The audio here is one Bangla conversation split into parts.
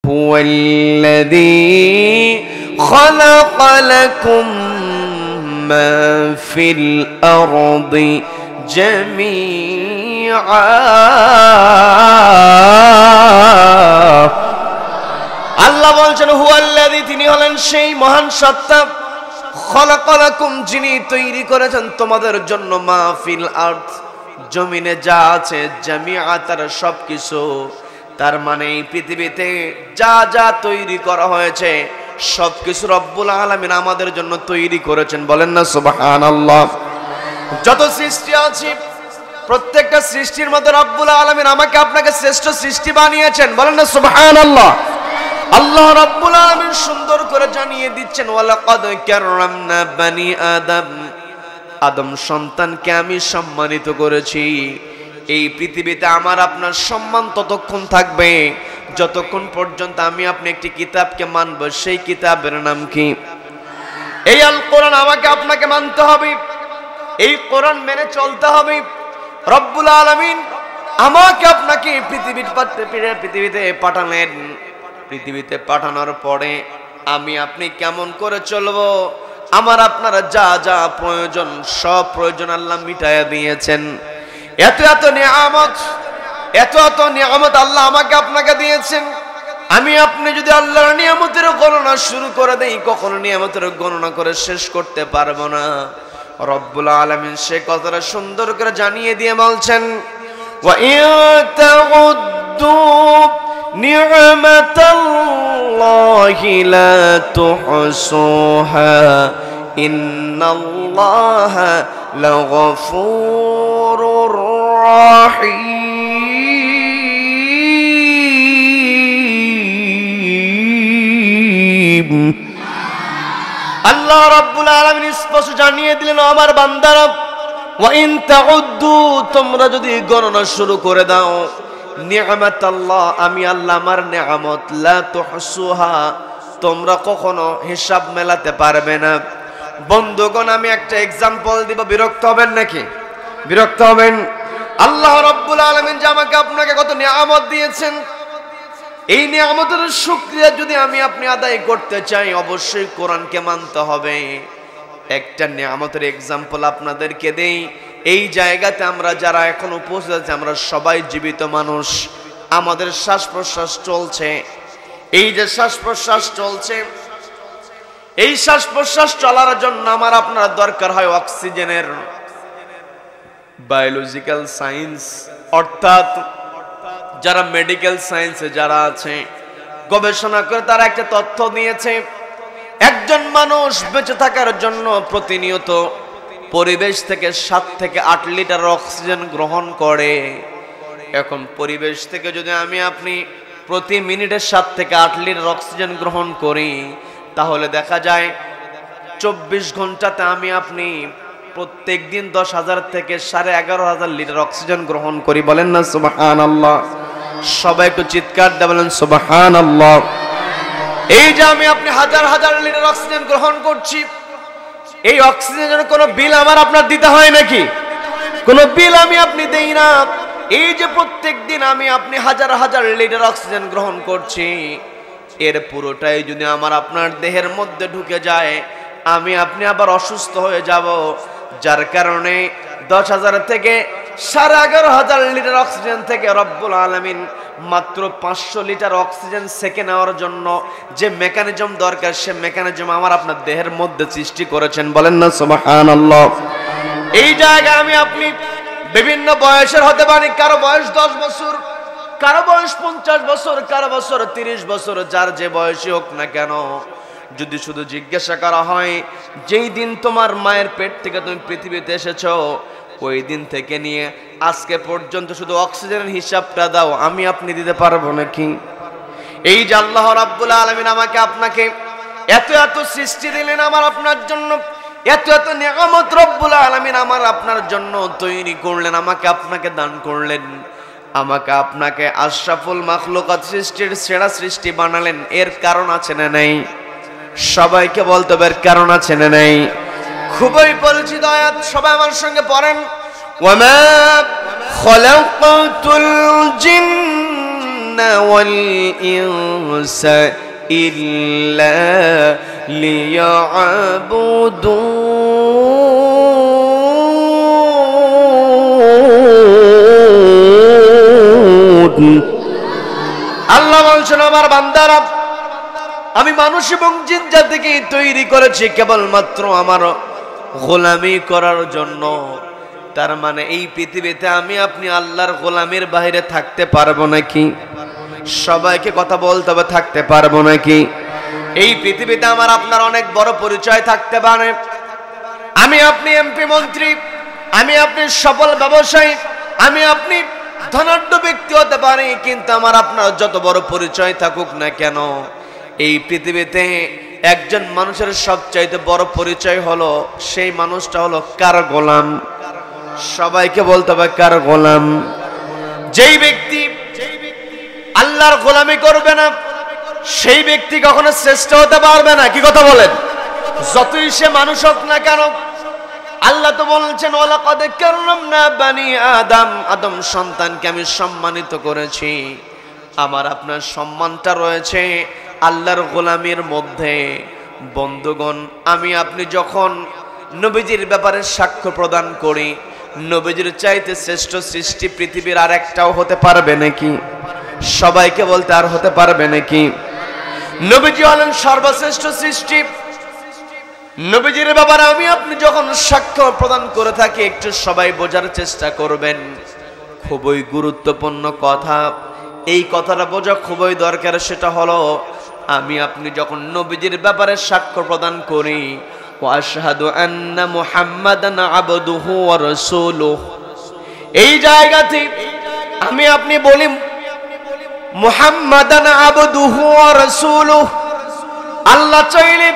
হুয়াল্লাযী খালাকা লাকুম মা ফিল আরদি জামিআ। আল্লাহ বলছেন হুয়াল্লাযী, তিনি হলেন সেই মহান সত্তা, খালাকা লাকুম, যিনি তৈরি করেছেন তোমাদের জন্য মা ফিল আরদ, জমিনে যা আছে, জামিআ, তার সবকিছু। তার মানে এই পৃথিবীতে যা যা তৈরি করা হয়েছে সবকিছু রব্বুল আলামিন আমাদের জন্য তৈরি করেছেন। বলেন না সুবহানাল্লাহ। যত সৃষ্টি আছে প্রত্যেকটা সৃষ্টির মধ্যে রব্বুল আলামিন আমাকে আপনাকে শ্রেষ্ঠ সৃষ্টি বানিয়েছেন। বলেন না সুবহানাল্লাহ। আল্লাহ রাব্বুল আলামিন সুন্দর করে জানিয়ে দিচ্ছেন, ওয়ালাকাদ কাররামনা বানি আদম, আদম সন্তানকে আমি সম্মানিত করেছি। এই পৃথিবীতে আমার আপনার সম্মান ততক্ষণ থাকবে যতক্ষণ পর্যন্ত আমি আপনি একটি কিতাবকে মানব। সেই কিতাবের নাম কি? এই আল কোরআন। আমাকে আপনাকে মানতে হবে, এই কোরআন মেনে চলতে হবে। রব্বুল আলামিন আমাকে আপনাকে পৃথিবীতে পাঠালেন। পৃথিবীতে পাঠানোর পরে আমি আপনি কেমন করে চলবো, আমার আপনারা যা যা প্রয়োজন সব প্রয়োজন আল্লাহ মিটাইয়া দিয়েছেন। এত এত নিয়ামত, এত এত নিয়ামত আল্লাহ আমাকে আপনাকে দিয়েছেন। আমি আপনি যদি আল্লাহর নিয়ামতের গণনা শুরু করে দেই, কখনো নিয়ামতের গণনা করে শেষ করতে পারবো না। রব্বুল আলামিন সে কথাটা সুন্দর করে জানিয়ে দিয়ে বলছেন, ওয়া ইন তাউদ্দু নি'মাতাল্লাহি লা তুহসুহা ইন্নাল্লাহা লাগফুরুর রাহিম। আল্লাহ রাব্বুল আলামিন স্পষ্ট জানিয়ে দিলেন, আমার বান্দারা, ওয়া ইন তাউদ্দু, তোমরা যদি গণনা শুরু করে দাও, নি'মাতাল্লাহ, আমি আল্লাহ আমার নিয়ামত, লা তুহসুহা, তোমরা কখনো হিসাব মেলাতে পারবে না। বন্ধুগণ, আমি একটা এক্সাম্পল দিব, বিরক্ত হবেন নাকি? বিরক্ত হবেন? আল্লাহ রাব্বুল আলামিন যে আমাকে আপনাকে কত নিয়ামত দিয়েছেন, এই নিয়ামতের শুকরিয়া যদি আমি আপনি আদায় করতে চাই, অবশ্যই কোরআনকে মানতে হবে। একটা নিয়ামতের এক্সাম্পল আপনাদেরকে দেই। এই জায়গাতে আমরা যারা এখন উপস্থিত আছি, আমরা সবাই জীবিত মানুষ। আমাদের শ্বাস প্রশ্বাস চলছে। এই যে শ্বাস প্রশ্বাস চলছে, এই শ্বাস প্রশ্বাস চলার জন্য আমার আপনার দরকার হয় অক্সিজেনের। বায়োলজিক্যাল সায়েন্স, অর্থাৎ যারা মেডিকেল সায়েন্সে যারা আছে, গবেষণা করে তারা একটা তথ্য দিয়েছে, একজন মানুষ বেঁচে থাকার জন্য প্রতিনিয়ত পরিবেশ থেকে 7 থেকে 8 লিটার অক্সিজেন গ্রহণ করে। এখন পরিবেশ থেকে যদি আমি আপনি প্রতি মিনিটে 7 থেকে 8 লিটার অক্সিজেন গ্রহণ করি, তাহলে দেখা যায় 24 ঘন্টাতে আমি আপনি প্রত্যেক দিন 10,000 থেকে 11,500 লিটার অক্সিজেন গ্রহণ করি। বলেন না সুবহানাল্লাহ। সবাই একটু চিৎকার দিয়ে বলেন সুবহানাল্লাহ। এই যে আমি আপনি হাজার হাজার লিটার অক্সিজেন গ্রহণ করছি, এই অক্সিজেনের কোনো বিল আমার আপনার দিতে হয় নাকি? কোনো বিল আমি আপনি দেই না। এই যে প্রত্যেক দিন আমি আপনি হাজার হাজার লিটার অক্সিজেন গ্রহণ করছি, এর পুরোটাই যদি আমার আপনার দেহের মধ্যে ঢুকে যায়, আমি আপনি আবার অসুস্থ হয়ে যাব। যার কারণে 10,000 থেকে 11,500 লিটার অক্সিজেন থেকে রব্বুল আলামিন মাত্র 500 লিটার অক্সিজেন সেকে নেওয়ার জন্য যে মেকানিজম দরকার, সে মেকানিজম আমার আপনার দেহের মধ্যে সৃষ্টি করেছেন। বলেন না সুবহানাল্লাহ। এই জায়গায় আমি আপনি বিভিন্ন বয়সের হতে পারি, কারো বয়স 10 বছর, কারো বয়স 50 বছর, কারো বছর 30 বছর, যার যে বয়সই হোক না কেন, যদি শুধু জিজ্ঞাসা করা হয় যেই দিন তোমার মায়ের পেট থেকে তুমি পৃথিবীতে এসেছো, ওই দিন থেকে নিয়ে আজকে পর্যন্ত শুধু অক্সিজেনের হিসাবটা দাও, আমি আপনি দিতে পারবো নাকি? এই যে আল্লাহ রাব্বুল আলামিন আমাকে আপনাকে এত এত সৃষ্টি দিলেন আমার আপনার জন্য, এত এত নিয়ামত রব্বুল আলামিন আমার আপনার জন্য তৈরি করলেন, আমাকে আপনাকে দান করলেন, আমাকে আপনাকে আশরাফুল মাখলুকাত সৃষ্টির সেরা সৃষ্টি বানালেন। এর কারণ আছে না নাই? সবাইকে বলতে হবে, এর কারণ আছে না নাই? খুবই পরিচিত আয়াত, সবাই আমার সঙ্গে পড়েন। ওয়ামা খালাকাতুল জিন্না জিন্না ওয়াল ইনসা ইল্লা লিয়াবুদুন। আল্লাহ বলছেন আমার বান্দারা, আমি মানুষ এবং জিন জাতিকে তৈরি করেছি কেবলমাত্র আমার গোলামি করার জন্য। তার মানে এই পৃথিবীতে আমি আপনি আল্লাহর গোলামের বাইরে থাকতে পারবো নাকি? সবাইকে কথা বলতে হবে, থাকতে পারবো নাকি? এই পৃথিবীতে আমার আপনার অনেক বড় পরিচয় থাকতে পারে। আমি আপনি এমপি মন্ত্রী, আমি আপনি সফল ব্যবসায়ী, আমি আপনি ধনাঢ্য ব্যক্তি হতে পারি, কিন্তু আমার আপনার যত বড় পরিচয় থাকুক না কেন, এই পৃথিবীতে একজন মানুষের সবচাইতে বড় পরিচয় হলো সেই মানুষটা হলো কার গোলাম? সবাইকে বলতে হবে কার গোলাম? যেই ব্যক্তি আল্লাহর গোলামি করবে না সেই ব্যক্তি কখনো শ্রেষ্ঠ হতে পারবে না। কি কথা বলেন? যতই সে মানুষ হোক না কেন। আল্লাহ তো বলছেন ওয়ালাকাদ কাররামনা বানি আদম, আদম সন্তানকে আমি সম্মানিত করেছি। আমার আপনার সম্মানটা রয়েছে আল্লাহর গোলামির মধ্যে। বন্ধুগণ, আমি আপনি যখন নবীজির ব্যাপারে সাক্ষ্য প্রদান করি, নবীজির চাইতে শ্রেষ্ঠ সৃষ্টি পৃথিবীর আর একটাও হতে পারবে নাকি? সবাইকে বলতে আর হতে পারবে নাকি? নবীজি হলেন সর্বশ্রেষ্ঠ সৃষ্টি। নবীজির ব্যাপারে আমি আপনি যখন সাক্ষ্য প্রদান করে থাকি, একটু সবাই বোঝার চেষ্টা করবেন। খুবই গুরুত্বপূর্ণ কথা, এই কথাটা বোঝা খুবই দরকার। সেটা হলো আমি আপনি যখন নবীজির ব্যাপারে সাক্ষ্য প্রদান করি, ওয়া আশহাদু আন্না মুহাম্মাদান আবদুহু ওয়া রাসূলুহু, এই জায়গাতে আমি আপনি বলি মুহাম্মাদান আবদুহু ওয়া রাসূলুহু। আল্লাহ চাইলে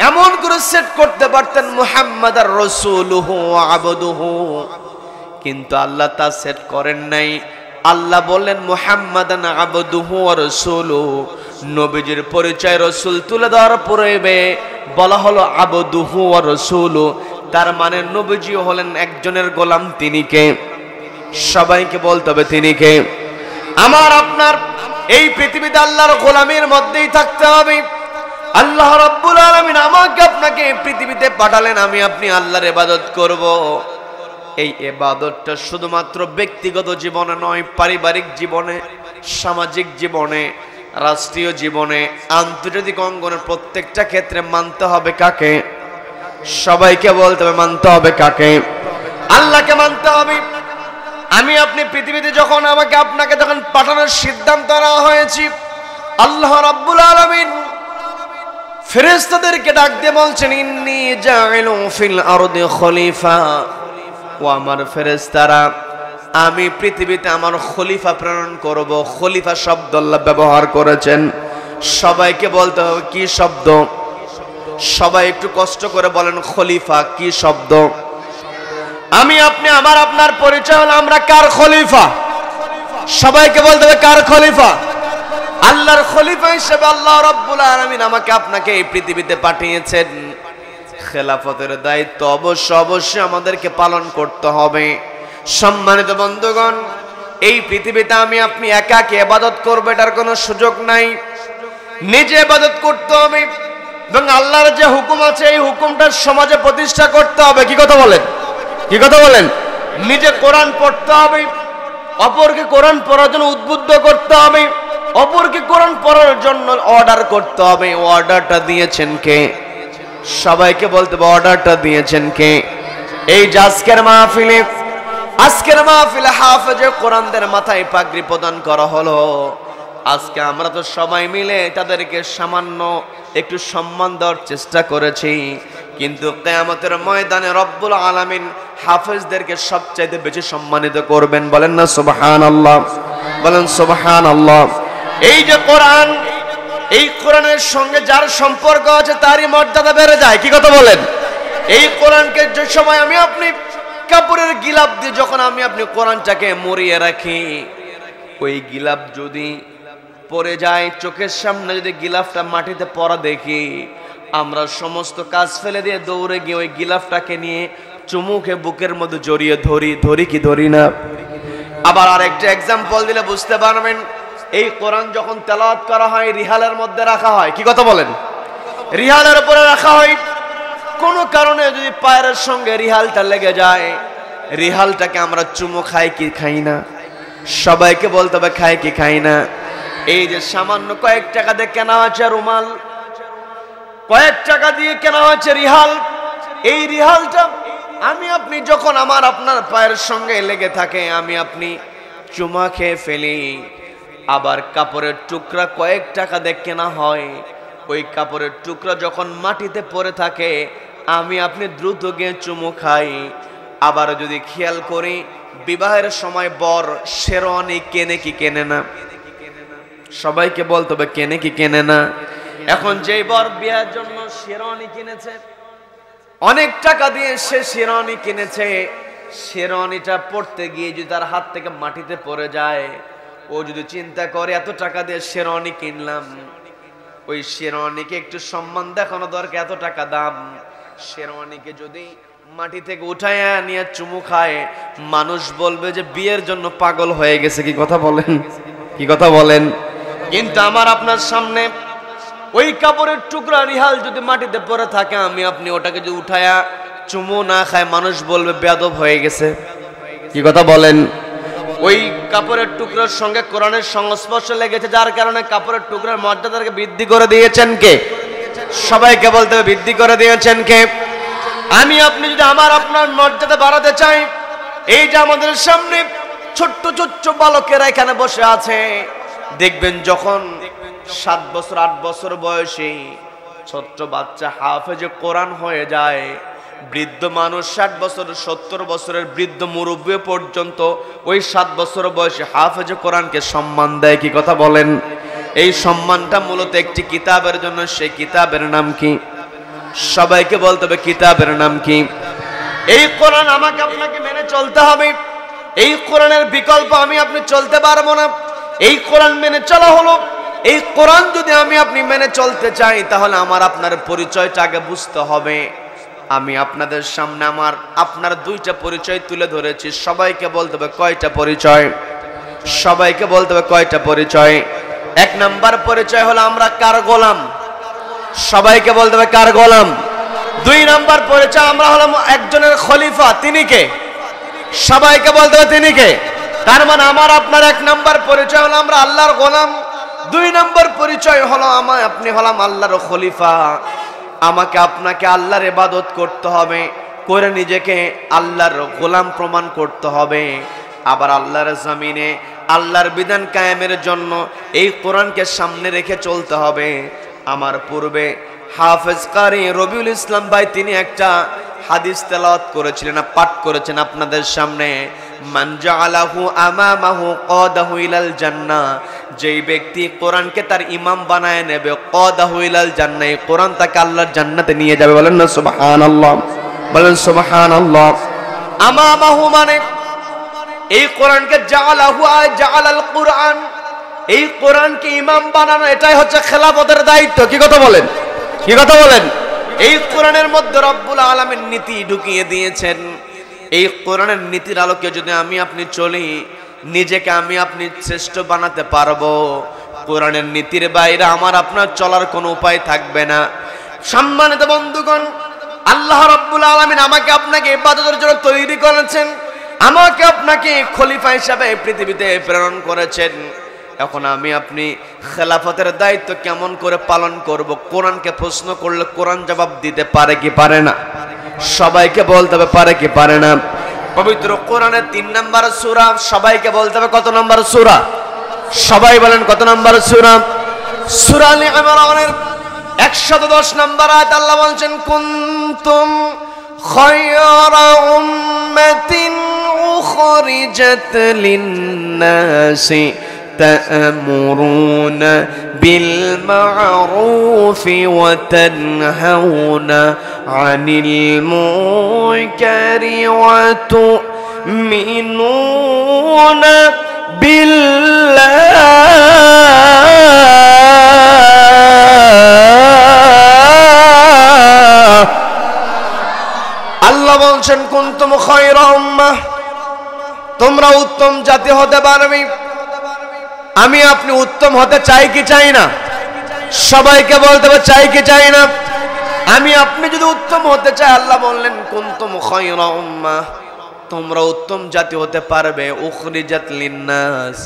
এমন করে সেট করতে পারতেন মুহাম্মাদার রাসূলুহু ওয়া আবদুহু, কিন্তু আল্লাহ তা সেট করেন নাই। আল্লাহ বললেন মুহাম্মাদান আবদুহু ওয়া রাসূলুহু। নবীজির পরিচয় রাসূল তুলে দেওয়ার পূর্বে বলা হলো আবদুহু ওয়া রাসূলুহু, তার মানে নবীজি হলেন একজনের গোলাম। তিনি কে? সবাইকে বলতে হবে তিনি কে? আমার আপনার এই পৃথিবীতে আল্লাহর গোলামের মধ্যেই থাকতে হবে। আল্লাহ রাব্বুল আলামিন আমাকে আপনাকে পৃথিবীতে পাঠালেন, আমি আপনি আল্লাহর ইবাদত করব। এই ইবাদতটা শুধুমাত্র ব্যক্তিগত জীবনে নয়, পারিবারিক জীবনে, সামাজিক জীবনে, রাষ্ট্রীয় জীবনে, আন্তর্জাতিক অঙ্গনের প্রত্যেকটা ক্ষেত্রে মানতে হবে কাকে? সবাইকে বলতে হবে মানতে হবে কাকে? আল্লাহকে মানতে হবে। আমি আপনি পৃথিবীতে যখন আমাকে আপনাকে যখন পাঠানোর সিদ্ধান্ত নেওয়া হয়েছে, আল্লাহ রাব্বুল আলামিন ফেরেশতাদেরকে ডাক দিয়ে বলছেন ইন্নী জাইলু ফিল আরদি খলিফা। ও আমার ফেরেশতারা, আমি পৃথিবীতে আমার খলিফা প্রেরণ করব। খলিফা শব্দ আল্লাহ ব্যবহার করেছেন। সবাইকে বলতে হবে কি শব্দ? সবাই একটু কষ্ট করে বলেন খলিফা কি শব্দ? আমি আপনি আমার আপনার পরিচয় হলো আমরা কার খলিফা? সবাইকে বলতে হবে কার খলিফা? আল্লাহর খলিফা হিসেবে আল্লাহ রাব্বুল আলামিন আমাকে আপনাকে এই পৃথিবীতে পাঠিয়েছেন। খেলাফতের দায়িত্ব অবশ্যই আমাদেরকে পালন করতে হবে। সম্মানিত বন্ধুগণ, এই পৃথিবীতে আমি আপনি একাকে ইবাদত করব এটার কোনো সুযোগ নাই। নিজে ইবাদত করতে হবে এবং আল্লাহর যে হুকুম আছে এই হুকুমটা সমাজে প্রতিষ্ঠা করতে হবে। কি কথা বলেন? কি কথা বলেন? নিজে কোরআন পড়তে হবে, অপরকে কোরআন পড়ার জন্য উদ্বুদ্ধ করতে হবে, অপরকে কোরআন পড়ার জন্য অর্ডার করতে হবে। অর্ডারটা দিয়েছেন কে? সবাইকে বলতে হবে অর্ডারটা দিয়েছেন কে? এই যে আজকের মাহফিলে হাফেজে কোরআনদের মাথায় পাগড়ি প্রদান করা হলো। আজকে আমরা তো সবাই মিলে তাদেরকে সামান্য একটু সম্মান দেওয়ার চেষ্টা করেছি, কিন্তু কিয়ামতের ময়দানে রব্বুল আলামিন হাফেজদেরকে সবচাইতে বেশি সম্মানিত করবেন। বলেন না সুবহানাল্লাহ? বলেন সুবহানাল্লাহ। এই যে কোরআন, এই কোরআনের সঙ্গে যার সম্পর্ক আছে তারই মর্যাদা বেড়ে যায়। কি কথা বলেন? এই কোরআনকে যে সময় আমি আপনি কাপড়ের গিলাফ দিয়ে যখন আমি আপনি কোরআনটাকে মুড়িয়ে রাখি, ওই গিলাফ যদি পড়ে যায়, চোখের সামনে যদি গিলাফটা মাটিতে পড়া দেখি, আমরা সমস্ত কাজ ফেলে দিয়ে দৌড়ে গিয়ে ওই গিলাফটাকে নিয়ে চুমুকে বুকের মধ্যে জড়িয়ে ধরি কি ধরি না? আবার আরেকটা এক্সাম্পল দিলে বুঝতে পারবেন। এই কোরআন যখন তেলাওয়াত করা হয় রিহালের মধ্যে রাখা হয়, কি কথা বলেন? রিহালের উপরে রাখা হয়। কোনো কারণে যদি পায়ের সঙ্গে রিহালটা লেগে যায়, রিহালটাকে আমরা চুমো খাই কি খাই না? সবাইকে বলতে হবে খাই কি খাই না? এই যে সামান্য কয়েক টাকা দিয়ে কেনা হয়েছে রুমাল, কয়েক টাকা দিয়ে কেনা হয়েছে রিহাল, এই রিহালটা আমি আপনি যখন আমার আপনার পায়ের সঙ্গে লেগে থাকে, আমি আপনি চুমা খেয়ে ফেলি। আবার কাপড়ের টুকরা কয়েক টাকা দিয়ে কেনা হয়, ওই কাপড়ের টুকরা যখন মাটিতে পড়ে থাকে, আমি আপনি দ্রুত গিয়ে চুমু খাই। আবার যদি খেয়াল করি, বিবাহের সময় বর শেরওয়ানি কেনে কি কেনে না? সবাইকে বলতে হবে কেনে কি কেনে না? এখন যেই বর বিয়ের জন্য শেরওয়ানি কিনেছে, অনেক টাকা দিয়ে সে শেরওয়ানি কিনেছে, শেরওয়ানিটা পড়তে গিয়ে যদি তার হাত থেকে মাটিতে পড়ে যায়, ও যদি চিন্তা করে এত টাকা দিয়ে শেরওয়ানি কিনলাম, ওই শেরওয়ানিকে একটু সম্মান দেখানো দরকার, এত টাকা দাম। শেরওয়ানিকে যদি মাটি থেকে উঠায় নিয়ে চুমু খায়, মানুষ বলবে যে বিয়ের জন্য পাগল হয়ে গেছে। কি কথা বলেন? কি কথা বলেন? কিন্তু আমার আপনার সামনে ওই কাপড়ের টুকরা রিহাল যদি মাটিতে পড়ে থাকে, আমি আপনি ওটাকে যদি উঠায়া চুমু না খায়, মানুষ বলবে বেয়াদব হয়ে গেছে। কি কথা বলেন? ওই কাপড়ের টুকরার সঙ্গে কোরআনের সংস্পর্শ লেগেছে, যার কারণে কাপড়ের টুকরার মর্যাদাকে বৃদ্ধি করে দিয়েছেন কে? সবাইকে বলতে হবে বৃদ্ধি করে দিয়েছেন কে? আমি আপনি যদি আমার আপনার মর্যাদা বাড়াতে চাই, এই যে আমাদের সামনে ছোট্ট ছোট্ট বালকেরা এখানে বসে আছে, দেখবেন যখন 7 বছর 8 বছর বয়সী ছোট্ট বাচ্চা হাফেজে কোরআন হয়ে যায়, বৃদ্ধ মানুষ 60 বছর 70 বছরের বৃদ্ধ মুরব্বী পর্যন্ত ওই 7 বছর বয়সে হাফেজে কোরআনকে সম্মান দেয়। কি কথা বলেন? এই সম্মানটা মূলত একটি কিতাবের জন্য। সেই কিতাবের নাম কি? সবাইকে বলতে হবে কিতাবের নাম কি? এই কোরআন আমাকে আপনাকে মেনে চলতে হবে। এই কোরআনের বিকল্প আমি আপনি চলতে পারবো না। এই কোরআন মেনে চলা হলো। এই কোরআন যদি আমি আপনি মেনে চলতে চাই, তাহলে আমার আপনার পরিচয়টা আগে বুঝতে হবে। আমি আপনাদের সামনে আপনার 2টা পরিচয় তুলে ধরেছি। সবাইকে বলতে হবে কয়টা পরিচয়? সবাইকে বলতে হবে কয়টা পরিচয়? 1 নাম্বার পরিচয় হলো আমরা কার গোলাম? সবাইকে বলতে হবে কার গোলাম? 2 নাম্বার পরিচয় আমরা হলাম একজনের খলিফা। তিনি কে? সবাইকে বলতে হবে তিনি কে? তার মানে আমার আপনার 1 নাম্বার পরিচয় হলো আমরা আল্লাহর গোলাম। 2 নাম্বার পরিচয় হলো আপনি হলাম আল্লাহর খলিফা। আমাকে আপনাকে আল্লাহর ইবাদত করতে হবে, করে নিজেকে আল্লাহর গোলাম প্রমাণ করতে হবে। আবার আল্লাহর জমিনে আল্লাহর বিধান কায়েমের জন্য এই কোরআনকে সামনে রেখে চলতে হবে। আমার পূর্বে হাফেজ কারি রবিউল ইসলাম ভাই তিনি একটা হাদিস তেলাওয়াত করেছিলেন, পাঠ করেছেন আপনাদের সামনে। মান জাআলাহু আমামাহু কাদাহু ইলাল জান্নাহ, যেই ব্যক্তি কোরআনকে তার ইমাম বানায় নেবে, কাদাহু ইলাল জান্নাহ, কোরআন তাকে আল্লাহর জান্নাতে নিয়ে যাবে। বলেন না সুবহানাল্লাহ? বলেন সুবহানাল্লাহ। আমামাহু মানে এই কোরআনকে জাআলাহু জাআলাল কোরআন, এই কোরআনকে ইমাম বানানো, এটাই হচ্ছে খেলাফতের দায়িত্ব। কি কথা বলেন? কি কথা বলেন? এই কোরআনের মধ্যে রব্বুল আলামিন নীতি ঢুকিয়ে দিয়েছেন। এই কোরআনের নীতির আলোকে যদি আমি আপনি চলি, নিজেকে আমি আপনি শ্রেষ্ঠ বানাতে পারবো। কোরআনের নীতির বাইরে আমার আপনার চলার কোনো উপায় থাকবে না। সম্মানিত বন্ধুগণ, আল্লাহ রব্বুল আলামিন আমাকে আপনাকে ইবাদতের জন্য তৈরি করেছেন, আমাকে আপনাকে খলিফা হিসাবে পৃথিবীতে প্রেরণ করেছেন। এখন আমি আপনি খেলাফতের দায়িত্ব কেমন করে পালন করব? কোরআনকে প্রশ্ন করলে কোরআন জবাব দিতে পারে কি পারে না? সবাইকে বলতে হবে পারে কি পারে না? পবিত্র কোরআনের 3 নম্বর সূরা, সবাইকে বলতে হবে কত নম্বর সূরা? সবাই বলেন কত নম্বর সূরা? সূরা আলে ইমরানের 110 নম্বর আয়াত আল্লাহ বলেন, কুনতুম খায়রা উম্মাতিন উখরিজাত লিন-নাসি تأمرون بالمعروف وتنهون عن المنكر وتؤمنون بالله আল্লাহ বলছেন কুনতুম খায়রা উম্মাহ, তোমরা উত্তম জাতি হতে পারবে। আমি আপনি উত্তম হতে চাই কি চাই না? সবাইকে বলতে হবে চাই কি চাই না? আমি আপনি যদি উত্তম হতে চাই, আল্লাহ বললেন কুনতুম খায়রা উম্মাহ, তোমরা উত্তম জাতি হতে পারবে। উখরিজাত লিন্নাস,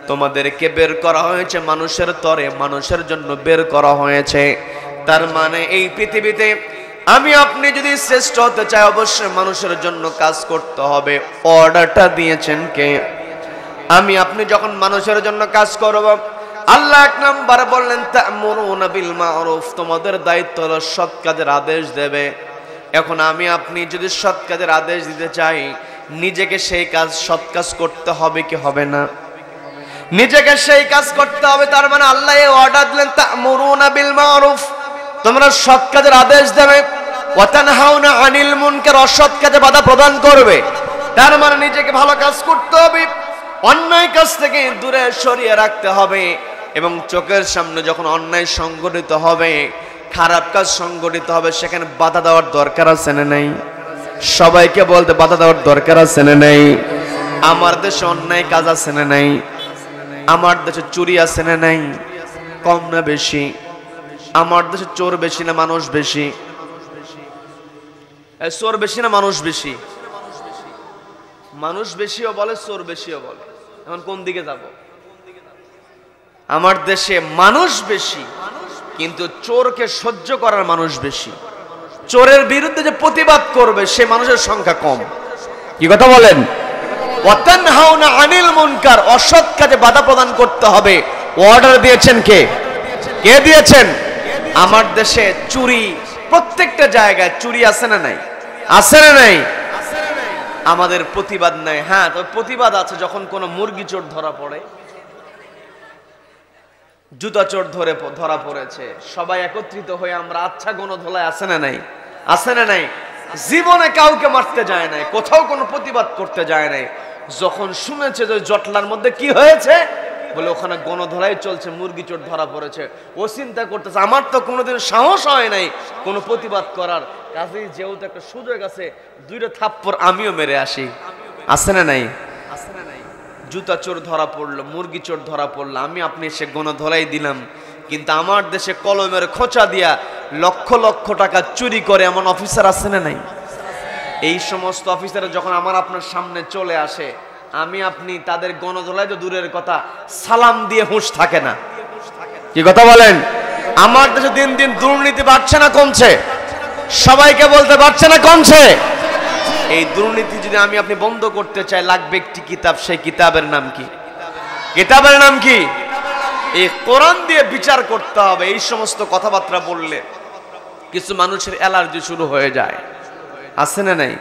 তোমাদেরকে বের করা হয়েছে মানুষের তরে, মানুষের জন্য বের করা হয়েছে। তার মানে এই পৃথিবীতে আমি আপনি যদি শ্রেষ্ঠ হতে চাই, অবশ্যই মানুষের জন্য কাজ করতে হবে। অর্ডারটা দিয়েছেন কে? আমি আপনি যখন মানুষের জন্য কাজ করব, আল্লাহ এক নম্বরে বললেন তা'মুরুনা বিল মা'রুফ, তোমাদের দায়িত্ব হলো সৎ কাজের আদেশ দেবে। এখন আমি আপনি যদি সৎ কাজের আদেশ দিতে চাই, নিজেকে সেই কাজ সৎ কাজ করতে হবে কি হবে না? নিজেকে সেই কাজ করতে হবে। তার মানে আল্লাহ এই অর্ডার দিলেন তা'মুরুনা বিল মা'রুফ, তোমরা সৎ কাজের আদেশ দেবে। ওয়া তানহাউনা আনিল মুনকার, অসৎ কাজে বাধা প্রদান করবে। তার মানে নিজেকে ভালো কাজ করতে হবে, অন্যায় কাজ থেকে দূরে সরিয়ে রাখতে হবে। এবং চোখের সামনে যখন অন্যায় সংগঠিত হবে, খারাপ কাজ সংগঠিত হবে, সেখানে বাধা দেওয়ার দরকার আছে না নাই? সবাইকে বলতে বাধা দেওয়ার দরকার আছে না নাই? আমার দেশে অন্যায় কাজ আছে না নাই? আমার দেশে চুরি আছে না নাই? কম না বেশি? আমার দেশে চোর বেশি না মানুষ বেশি? চোর বেশি না মানুষ বেশি? মানুষ বেশিও বলে, চোর বেশিও বলে। এখন কোন দিকে যাব? আমার দেশে মানুষ বেশি, কিন্তু চোরকে সহ্য করার মানুষ বেশি। চোরের বিরুদ্ধে যে প্রতিবাদ করবে সে মানুষের সংখ্যা কম। কি কথা বলেন? ওয়া তানহাউনা আনিল মুনকার, অসৎ কাজে বাধা প্রদান করতে হবে। অর্ডার দিয়েছেন কে? কে দিয়েছেন? আমার দেশে চুরি, প্রত্যেকটা জায়গায় চুরি আছে না নাই? আছে না নাই? আমাদের প্রতিবাদ নাই। হ্যাঁ, তবে প্রতিবাদ আছে যখন কোনো মুরগি চোর ধরা পড়ে, জুতা চোর ধরা পড়েছে, সবাই একত্রিত হয়ে আমরা আচ্ছা গণধোলায় আছে না নাই? আছে না নাই? জীবনে কাউকে মারতে যায় নাই, কোথাও কোনো প্রতিবাদ করতে যায় নাই। যখন শুনেছে যে জটলার মধ্যে কি হয়েছে, বলে ওখানে গণধোলাই চলছে, মুরগি চোর ধরা পড়েছে, ও চিন্তা করতেছে আমার তো কোনোদিন সাহস হয় নাই কোনো প্রতিবাদ করার, কাজেই যেহেতু একটা সুযোগ আছে, দুইটা থাপ্পড় আমিও মেরে আসি। আছে না নাই? আছে না নাই? জুতা চোর ধরা পড়লো, মুরগি চোর ধরা পড়লো, আমি আপনি সে গণধোলাই দিলাম। কিন্তু আমার দেশে কলমের খোঁচা দিয়া লক্ষ লক্ষ টাকা চুরি করে এমন অফিসার আছে না নাই? এই সমস্ত অফিসার যখন আমার আপনার সামনে চলে আসে, আমি আপনি তাদের গণধোলাই তো দূরের কথা, সালাম দিয়ে হুঁশ থাকে না। কি কথা বলেন? আমার দেশে দিন দিন দুর্নীতি বাড়ছে না কমছে? সবাইকে বলতে পারছে না কমছে? এই দুর্নীতি যদি আমি আপনি বন্ধ করতে চাই, লাগবে একটি কিতাব। সেই কিতাবের নাম কি? কিতাবের নাম কি? এই কোরআন দিয়ে বিচার করতে হবে। এই সমস্ত কথাবার্তা বললে কিছু মানুষের অ্যালার্জি শুরু হয়ে যায়। আছে না নাই?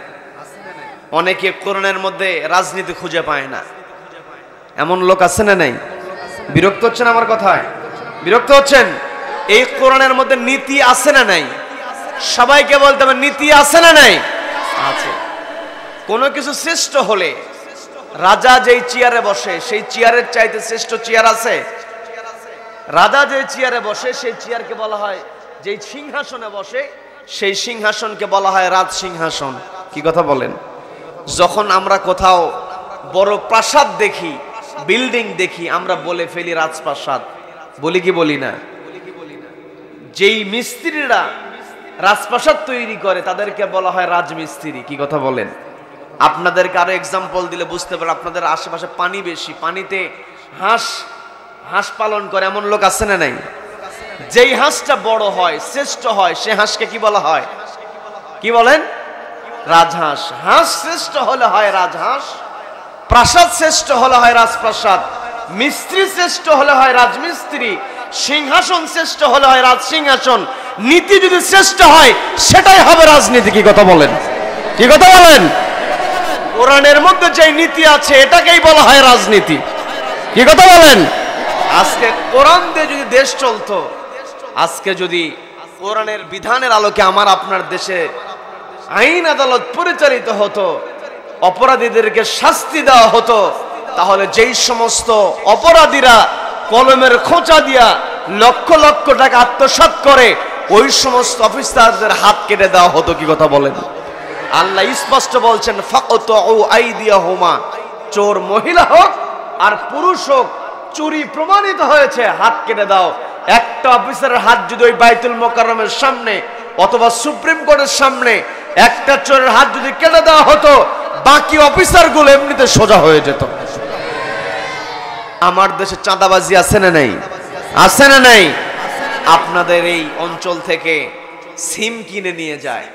অনেকে কোরআনের মধ্যে রাজনীতি খুঁজে পায় না, এমন লোক আছে না নাই? বিরক্ত হচ্ছেন আমার কথায়? বিরক্ত হচ্ছেন? এই কোরআনের মধ্যে নীতি আছে না নাই? সবাইকে বলতে হবে নীতি আছে না নাই? আছে। কোনো কিছু শ্রেষ্ঠ হলে রাজা যেই চেয়ারে বসে সেই চেয়ারের চাইতে শ্রেষ্ঠ চেয়ার আছে? রাজা যে চেয়ারে বসে সেই চেয়ারকে বলা হয়, যেই সিংহাসনে বসে সেই সিংহাসনকে বলা হয় রাজ সিংহাসন। কি কথা বলেন? যখন আমরা কোথাও বড় প্রাসাদ দেখি, বিল্ডিং দেখি, আমরা বলে ফেলি রাজপ্রাসাদ। বলি কি বলি না? যেই মিস্ত্রিরা রাজপ্রাসাদ তৈরি করে তাদেরকে বলা হয় রাজমিস্ত্রি। কি কথা বলেন? আপনাদেরকে আরো এক্সাম্পল দিলে বুঝতে পারেন। আপনাদের আশেপাশে পানি বেশি, পানিতে হাঁস পালন করে এমন লোক আছে না নাই? যেই হাঁসটা বড় হয়, শ্রেষ্ঠ হয়, সে হাঁসকে কি বলা হয়? কি বলেন? রাজহাঁস। হাঁস শ্রেষ্ঠ হলে হয় রাজহাঁস, প্রাসাদ শ্রেষ্ঠ হলে হয় রাজপ্রাসাদ, মিস্ত্রি শ্রেষ্ঠ হলে হয় রাজমিস্ত্রি, সিংহাসন শ্রেষ্ঠ হলে হয় রাজ সিংহাসন। নীতি যদি শ্রেষ্ঠ হয় সেটাই হবে রাজনীতি। কি কথা বলেন? কি কথা বলেন? কোরআনের মধ্যে যে নীতি আছে এটাকেই বলা হয় রাজনীতি। কি কথা বলেন? আজকে কোরআন দিয়ে যদি দেশ চলতো, আজকে যদি কোরআনের বিধানের আলোকে আমার আপনার দেশে আইন আদালত পরিচালিত হতো, অপরাধীদেরকে শাস্তি দেওয়া হতো, তাহলে যেই সমস্ত অপরাধীরা কলমের খোঁচা দিয়া লক্ষ লক্ষ টাকা আত্মসাৎ করে, ওই সমস্ত অফিসারদের হাত কেটে দেওয়া হতো। কি কথা বলেন? আল্লাহ স্পষ্ট বলছেন ফাকতু আইদিয়াহুমা, চোর মহিলা হোক আর পুরুষ হোক, চুরি প্রমাণিত হয়েছে, হাত কেটে দাও। একটা অফিসারের হাত যদি ওই বাইতুল মোকাররমের সামনে অথবা সুপ্রিম কোর্টের সামনে একটা চোরের হাত যদি কেটে দেওয়া হতো, বাকি অফিসারগুলো এমনিতে সোজা হয়ে যেত। আমার দেশে চাঁদাবাজি আছে না নাই? আছে না নাই? আপনাদের এই অঞ্চল থেকে সিম কিনে নিয়ে যায়,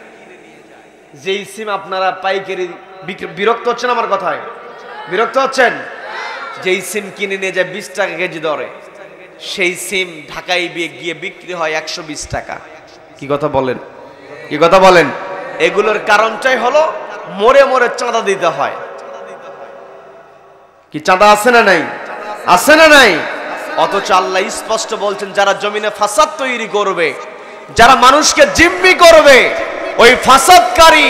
যেই সিম আপনারা পাইকারি বিরক্ত হচ্ছেন আমার কথায়? বিরক্ত হচ্ছেন? যেই সিম কিনে নিয়ে যায় 20 টাকা কেজি দরে, সেই সিম ঢাকায় গিয়ে বিক্রি হয় 120 টাকা। কি কথা বলেন? কি কথা বলেন? এগুলোর কারণটাই হলো মোড়ে মোড়ে চাঁদা দিতে হয়। কি চাঁদা আছে না নাই? আছে না নাই? অথচ আল্লাহ স্পষ্ট বলছেন, যারা জমিনে ফাসাদ তৈরি করবে, যারা মানুষকে জিম্মি করবে, ওই ফাসাদকারী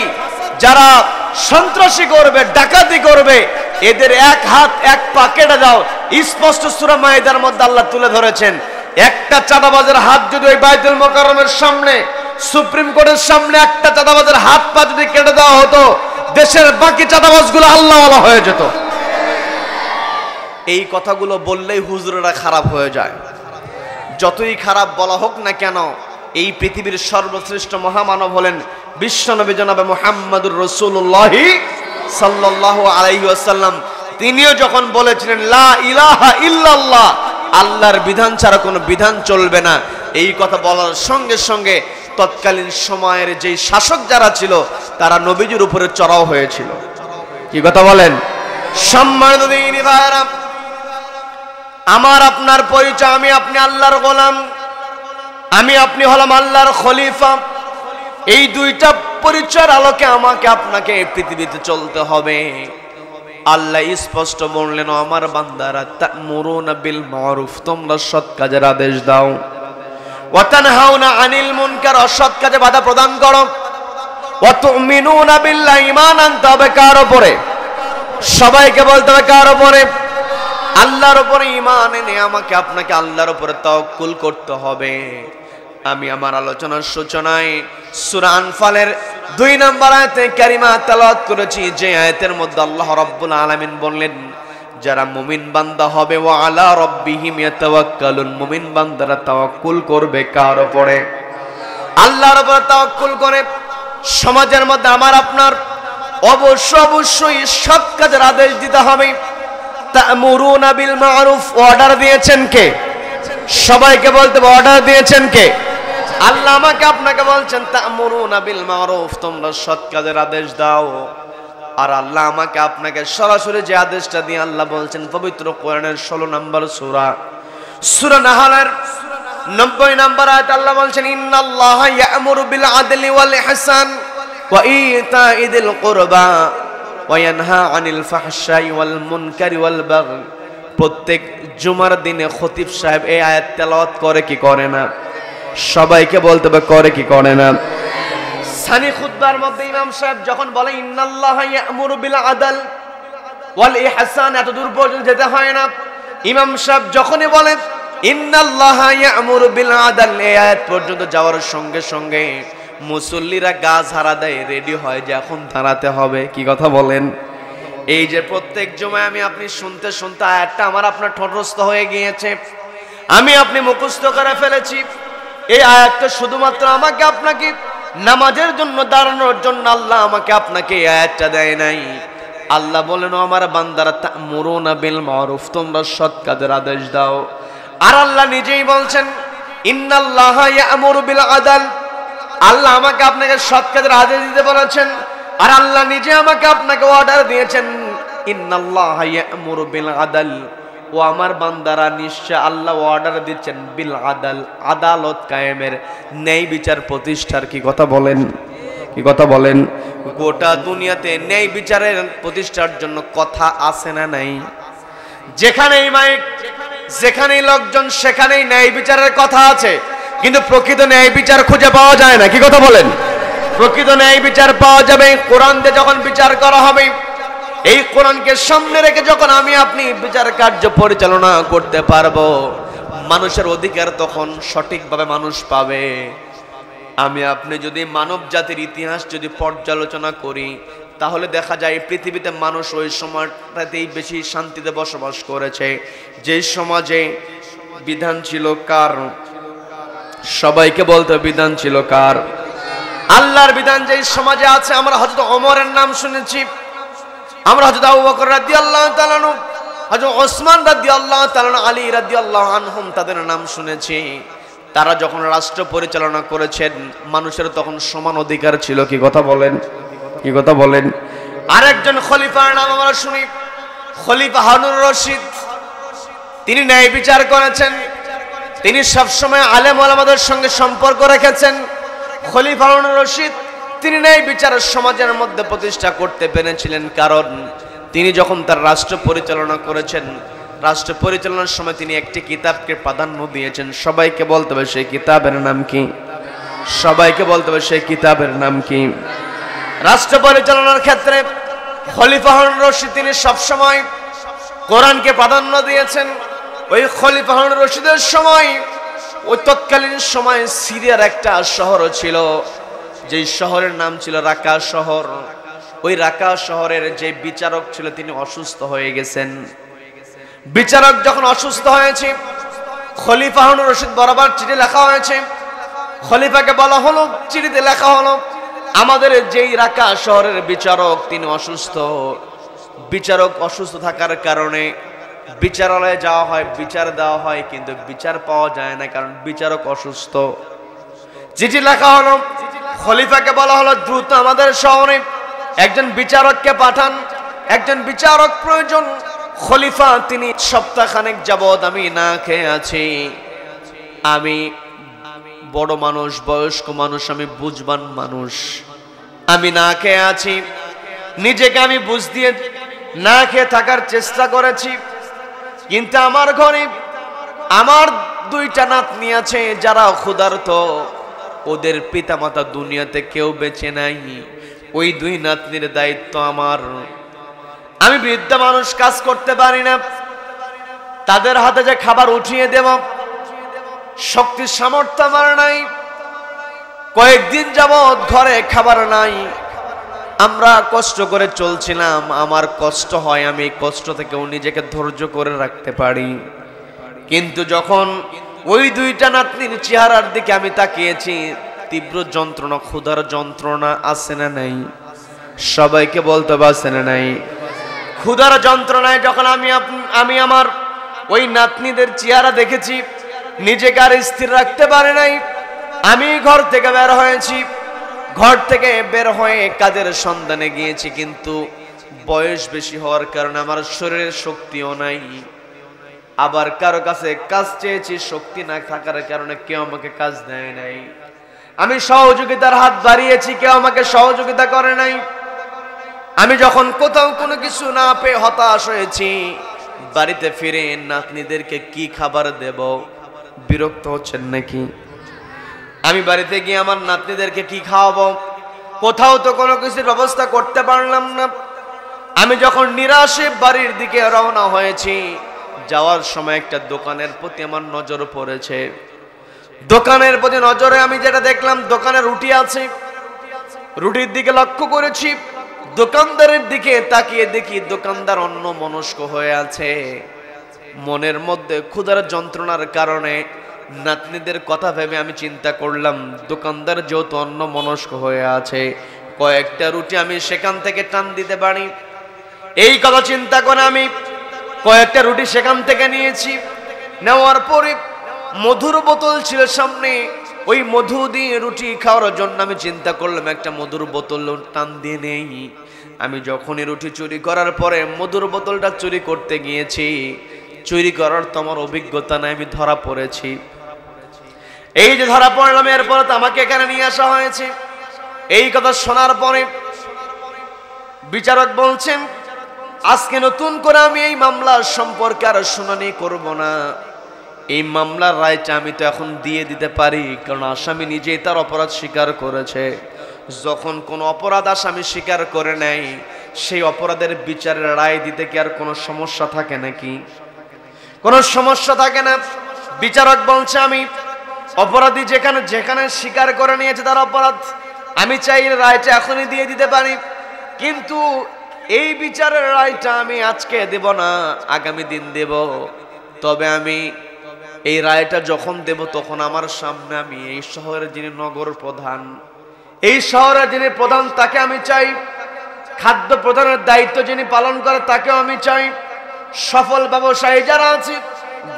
যারা সন্ত্রাসী করবে, ডাকাতি করবে, এদের এক হাত এক পা কেটে দাও। স্পষ্ট সূরা মাইদার মধ্যে আল্লাহ তুলে ধরেছেন, একটা চাঁদাবাজের হাত যদি ওই বাইতুল মোকাররমের সামনে, সুপ্রিম কোর্টের সামনে একটা চাঁদাবাজের হাত পা যদি কেটে দেওয়া হতো, দেশের বাকি চাঁদাবাজগুলো আল্লাহওয়ালা হয়ে যেত। এই কথাগুলো বললেই হুজুরেরা খারাপ হয়ে যায়। যতই খারাপ বলা হোক না কেন, এই পৃথিবীর সর্বশ্রেষ্ঠ মহামানব হলেন বিশ্বনবী জনাবে মুহাম্মদুর রাসূলুল্লাহ সাল্লাল্লাহু আলাইহি ওয়াসাল্লাম। তিনিও যখন বলেছিলেন লা ইলাহা ইল্লাল্লাহ, আল্লাহর বিধান ছাড়া কোনো বিধান চলবে না, এই কথা বলার সঙ্গে সঙ্গে তৎকালীন সময়ের যেই শাসক যারা ছিল তারা নবীজির উপরে চড়াও হয়েছিল। কি কথা বলেন? সম্মানিত দিনী ভাইরা, আমার আপনার পরিচয়, আমি আপনি আল্লাহর গোলাম, আমি আপনি হলাম আল্লাহর খলিফা। এই দুইটা পরিচয়ের আলোকে আমাকে আপনাকে এই পৃথিবীতে চলতে হবে। আল্লাহ স্পষ্ট বললেন, আমার বান্দারা তা'মুরুনা বিল মারুফ, তোমরা সৎ কাজের আদেশ দাও, ওয়া তানহাউনা আনিল মুনকার, অসৎ কাজে বাধা প্রদান করো, ওয়া তু'মিনুনা বিল্লাহি, ঈমান আনতে হবে কার উপরে? সবাইকে বলতে হবে কার উপরে? আল্লাহর উপরে ঈমান এনে আমাকে আপনাকে আল্লাহর উপরে তাওয়াক্কুল করতে হবে। আমি আমার আলোচনার সূচনায় সূরা আনফালের 2 নম্বর আয়াতে কারিমা তেলাওয়াত করেছি, যে আয়াতের মধ্যে আল্লাহ রাব্বুল আলামিন বললেন, যারা মুমিন বান্দা হবে ওয়া আলা রাব্বিহিম ইয়াতাওয়াক্কালুন, মুমিন বান্দারা তাওয়াক্কুল করবে কার উপরে? আল্লাহর উপরে তাওয়াক্কুল করে। সমাজের মধ্যে আমার আপনার অবশ্যই সৎ কাজের আদেশ দিতে হবে। তা'মুরুনা বিল মারুফ, অর্ডার দিয়েছেন কে? সবাইকে বলতে হবে, অর্ডার দিয়েছেন কে? আল্লাহ আমাকে আপনাকে বলছেন তা'মুরুনা বিল মারুফ, তোমরা সৎ কাজের আদেশ দাও। আর আল্লাহ আমাকে আপনাকে সরাসরি যে আদেশটা দিয়ে আল্লাহ বলছেন পবিত্র কোরআনের 16 নম্বর সূরা নাহলের 90 নম্বর আয়াত আল্লাহ বলছেন, ইন্নাল্লাহা ইয়া'মুরু বিল আদলি ওয়াল ইহসান ওয়া ইতা'i যিল কুরবা ওয়া ইয়ানহা আনিল ফাহশাই ওয়াল মুনকারি ওয়াল বাগই। প্রত্যেক জুমার দিনে খতিব সাহেব এই আয়াত তেলাওয়াত করে কি করে না? সবাইকে বলতে হবে, করে কি করে না? সানি খুতবার মধ্যে ইমাম সাহেব যখন বলে ইন্নাল্লাহা ইয়া'মুরু বিল আদল ওয়াল ইহসান, এত দূর পর্যন্ত যেতে হয় না। ইমাম সাহেব যখনই বলেন ইন্নাল্লাহা ইয়া'মুরু বিল আদল, এই আয়াত পর্যন্ত যাওয়ার সঙ্গে সঙ্গে মুসল্লিরা গা ঝাড়া দেয়, রেডি হয় যে এখন দাঁড়াতে হবে। কি কথা বলেন? এই যে প্রত্যেক জুমায় আমি আপনি শুনতে শুনতে আয়াতটা আমার আপনার ঠোঁটস্থ হয়ে গিয়েছে, আমি আপনি মুখস্থ করে ফেলেছি। এই আয়াতটা শুধুমাত্র আমাকে আপনাকে নামাজের জন্য দাঁড়ানোর জন্য আল্লাহ আমাকে আপনাকে এই আয়াতটা দেয় নাই। আল্লাহ বলেন, আমার বান্দারা তা'মুরুনা বিল মারুফ, তোমরা সৎ কাজের আদেশ দাও। আর আল্লাহ নিজেই বলছেন ইন্নাল্লাহা ইয়া'মুরু বিল আদল, আল্লাহ আমাকে আপনাকে সৎ কাজের আদেশ দিতে বলেছেন। আর আল্লাহ নিজে আমাকে আপনাকে অর্ডার দিয়েছেন ইন্নাল্লাহা ইয়া'মুরু বিল আদল, ও আমার বান্দারা নিশ্চয় আল্লাহ অর্ডার দিচ্ছেন বিল আদল, আদালত কায়েমের, ন্যায় বিচার প্রতিষ্ঠার। কি কথা বলেন? কি কথা বলেন? গোটা দুনিয়াতে ন্যায় বিচারের প্রতিষ্ঠার জন্য কথা আছে না নাই? যেখানেই মাইক, যেখানেই লোকজন, সেখানেই ন্যায় বিচারের কথা আছে, কিন্তু প্রকৃত ন্যায় বিচার খুঁজে পাওয়া যায় না। কি কথা বলেন? প্রকৃত ন্যায় বিচার পাওয়া যাবে কোরআন দিয়ে যখন বিচার করা হবে। এই কোরআনকে সামনে রেখে যখন আমি আপনি বিচার কার্য পরিচালনা করতে পারবো, মানুষের অধিকার তখন সঠিকভাবে মানুষ পাবে। আমি আপনি যদি মানব জাতির ইতিহাস যদি পর্যালোচনা করি, তাহলে দেখা যায় পৃথিবীতে মানুষ ওই সময়টাতেই বেশি শান্তিতে বসবাস করেছে। যে সমাজে বিধান ছিল কার? সবাইকে বলতে বিধান ছিল কার? আল্লাহর বিধান যেই সমাজে আছে। আমরা হযরত ওমরের নাম শুনেছি, আমরা হযরত আবু বকর রাদিয়াল্লাহু তাআলা আনহু, হযরত ওসমান রাদিয়াল্লাহু তাআলা আনহু, আলী রাদিয়াল্লাহু আনহুম তাদের নাম শুনেছি। তারা যখন রাষ্ট্র পরিচালনা করেছেন মানুষের তখন সমান অধিকার ছিল। কি কথা বলেন? কি কথা বলেন? আরেকজন খলিফার নাম আমরা শুনি, খলিফা হারুনুর রশিদ। তিনি ন্যায় বিচার করেছেন, তিনি সবসময় আলেম ওলামাদের সঙ্গে সম্পর্ক রেখেছেন। খলিফা হারুনুর রশিদ তিনি ন্যায় বিচারের সমাজের মধ্যে প্রতিষ্ঠা করতে পেরেছিলেন, কারণ তিনি যখন তার রাষ্ট্র পরিচালনা করেছেন, রাষ্ট্র পরিচালনার সময় তিনি একটি কিতাবকে প্রাধান্য দিয়েছেন। সবাইকে বলতে হবে সেই কিতাবের নাম কি? সবাইকে বলতে হবে সেই কিতাবের নাম কি? রাষ্ট্র পরিচালনার ক্ষেত্রে খলিফা হারুনুর রশিদ তিনি সবসময় কোরআনকে প্রাধান্য দিয়েছেন। ওই খলিফা হারুনুর রশিদের সময়, ওই তৎকালীন সময় সিরিয়ার একটা শহর ছিল, যেই শহরের নাম ছিল রাকা শহর। ওই রাকা শহরের যে বিচারক ছিল তিনি অসুস্থ হয়ে গেছেন। বিচারক যখন অসুস্থ হয়েছে, খলিফা হারুনুর রশিদ বরাবর চিঠি লেখা হয়েছে। খলিফাকে বলা হলো, চিঠিতে লেখা হলো, আমাদের যেই রাকা শহরের বিচারক তিনি অসুস্থ। বিচারক অসুস্থ থাকার কারণে বিচারালয়ে যাওয়া হয়, বিচার দেওয়া হয়, কিন্তু বিচার পাওয়া যায় না, কারণ বিচারক অসুস্থ। চিঠি লেখা হলো, খলিফাকে বলা হলো দ্রুত আমাদের শহরে একজন বিচারককে পাঠান, একজন বিচারক প্রয়োজন। খলিফা তিনি সপ্তাহখানেক যাবৎ আমি না খেয়ে আছি, আমি বড় মানুষ, বয়স্ক মানুষ, আমি বুঝবান মানুষ, আমি না খেয়ে আছি। নিজেকে আমি বুঝ দিয়ে না খেয়ে থাকার চেষ্টা করেছি, কিন্তু আমার ঘরে আমার দুইটা নাতনি আছে যারা ক্ষুধার্ত, ওদের পিতামাতা দুনিয়াতে কেউ বেঁচে নাই। ওই দুই নাতনির দায়িত্ব আমার। আমি বৃদ্ধ মানুষ, কাজ করতে পারি না, তাদের হাতে যে খাবার উঠিয়ে দেব শক্তি সামর্থ্য আমার নাই। কয়েকদিন যাবৎ ঘরে খাবার নাই, আমরা কষ্ট করে চলছিলাম। আমার কষ্ট হয়, আমি কষ্ট থেকেও নিজেকে ধৈর্য করে রাখতে পারি, কিন্তু যখন ওই দুইটা নাতনির চেহারার দিকে আমি তাকিয়েছি, তীব্র যন্ত্রণা, ক্ষুধার যন্ত্রণা আছে না নাই? সবাইকে বলতে পারছে না নাই? ক্ষুধার যন্ত্রণায় যখন আমি আমার ওই নাতনিদের চেহারা দেখেছি, নিজেকে আর স্থির রাখতে পারে নাই। আমি ঘর থেকে বের হয়েছি, ঘর থেকে বের হয়ে কাজের সন্ধানে গিয়েছি, কিন্তু বয়স বেশি হওয়ার কারণে আমার শরীরের শক্তিও নাই। আবার কারো কাছে কাজ চেয়েছি, শক্তি না থাকার কারণে কেউ আমাকে কাজ দেয় নাই। আমি সহযোগিতার হাত বাড়িয়েছি, কেউ আমাকে সহযোগিতা করে নাই। আমি যখন কোথাও কোনো কিছু না পেয়ে হতাশ হয়েছি, বাড়িতে ফিরে নাতনিদেরকে কি খাবার দেব? বিরক্ত হচ্ছেন নাকি? আমি বাড়িতে গিয়ে আমার নাতনিদেরকে কি খাওয়াবো? কোথাও তো কোনো কিছুর ব্যবস্থা করতে পারলাম না। আমি যখন নিরাশে বাড়ির দিকে রওনা হয়েছি, যাওয়ার সময় একটা দোকানের প্রতি আমার নজর পড়েছে। দোকানের প্রতি নজরে আমি যেটা দেখলাম, দোকানে রুটি আছে। রুটির দিকে লক্ষ্য করেছি, দোকানদারের দিকে তাকিয়ে দেখি দোকানদার অন্যমনস্ক হয়ে আছে। মনের মধ্যে ক্ষুধার যন্ত্রণার কারণে নাতনিদের কথা ভেবে আমি চিন্তা করলাম, দোকানদার যেহেতু অন্যমনস্ক হয়ে আছে, কয়েকটা রুটি আমি সেখান থেকে টান দিতে পারি। এই কথা চিন্তা করে আমি কয়েকটা রুটি সেখান থেকে নিয়েছি। নেওয়ার পরে মধুর বোতল ছিল সামনে, ওই মধু দিয়ে রুটি খাওয়ার জন্য আমি চিন্তা করলাম একটা মধুর বোতল টান দিয়ে নেই। আমি যখনই রুটি চুরি করার পরে মধুর বোতলটা চুরি করতে গিয়েছি, চুরি করার তো আমার অভিজ্ঞতা নাই, আমি ধরা পড়েছি। এই যে ধরা পড়লাম, এরপর তো আমাকে এখানে নিয়ে আসা হয়েছে। এই কথা শোনার পরে বিচারক বলছেন, আজকে নতুন করে আমি এই মামলার সম্পর্কে আর শুনানি করব না। এই মামলার রায়টা আমি তো এখন দিয়ে দিতে পারি, কারণ আসামি নিজেই তার অপরাধ স্বীকার করেছে। যখন কোনো অপরাধ আসামি স্বীকার করে নেয়, সেই অপরাধের বিচারের রায় দিতে কি আর কোনো সমস্যা থাকে নাকি? কোনো সমস্যা থাকে না। বিচারক বলছে, আমি অপরাধী যেখানে যেখানে স্বীকার করে নিয়েছে তার অপরাধ, আমি চাই রায়টা এখনই দিয়ে দিতে পারি। কিন্তু এই বিচারের রায়টা আমি আজকে দেব না, আগামী দিন দেব। তবে আমি এই রায়টা যখন দেব তখন আমার সামনে আমি এই শহরের যিনি নগর প্রধান, এই শহরের যিনি প্রধান তাকে আমি চাই, খাদ্য প্রদানের দায়িত্ব যিনি পালন করে তাকেও আমি চাই, সফল ব্যবসায়ী যারা আছে,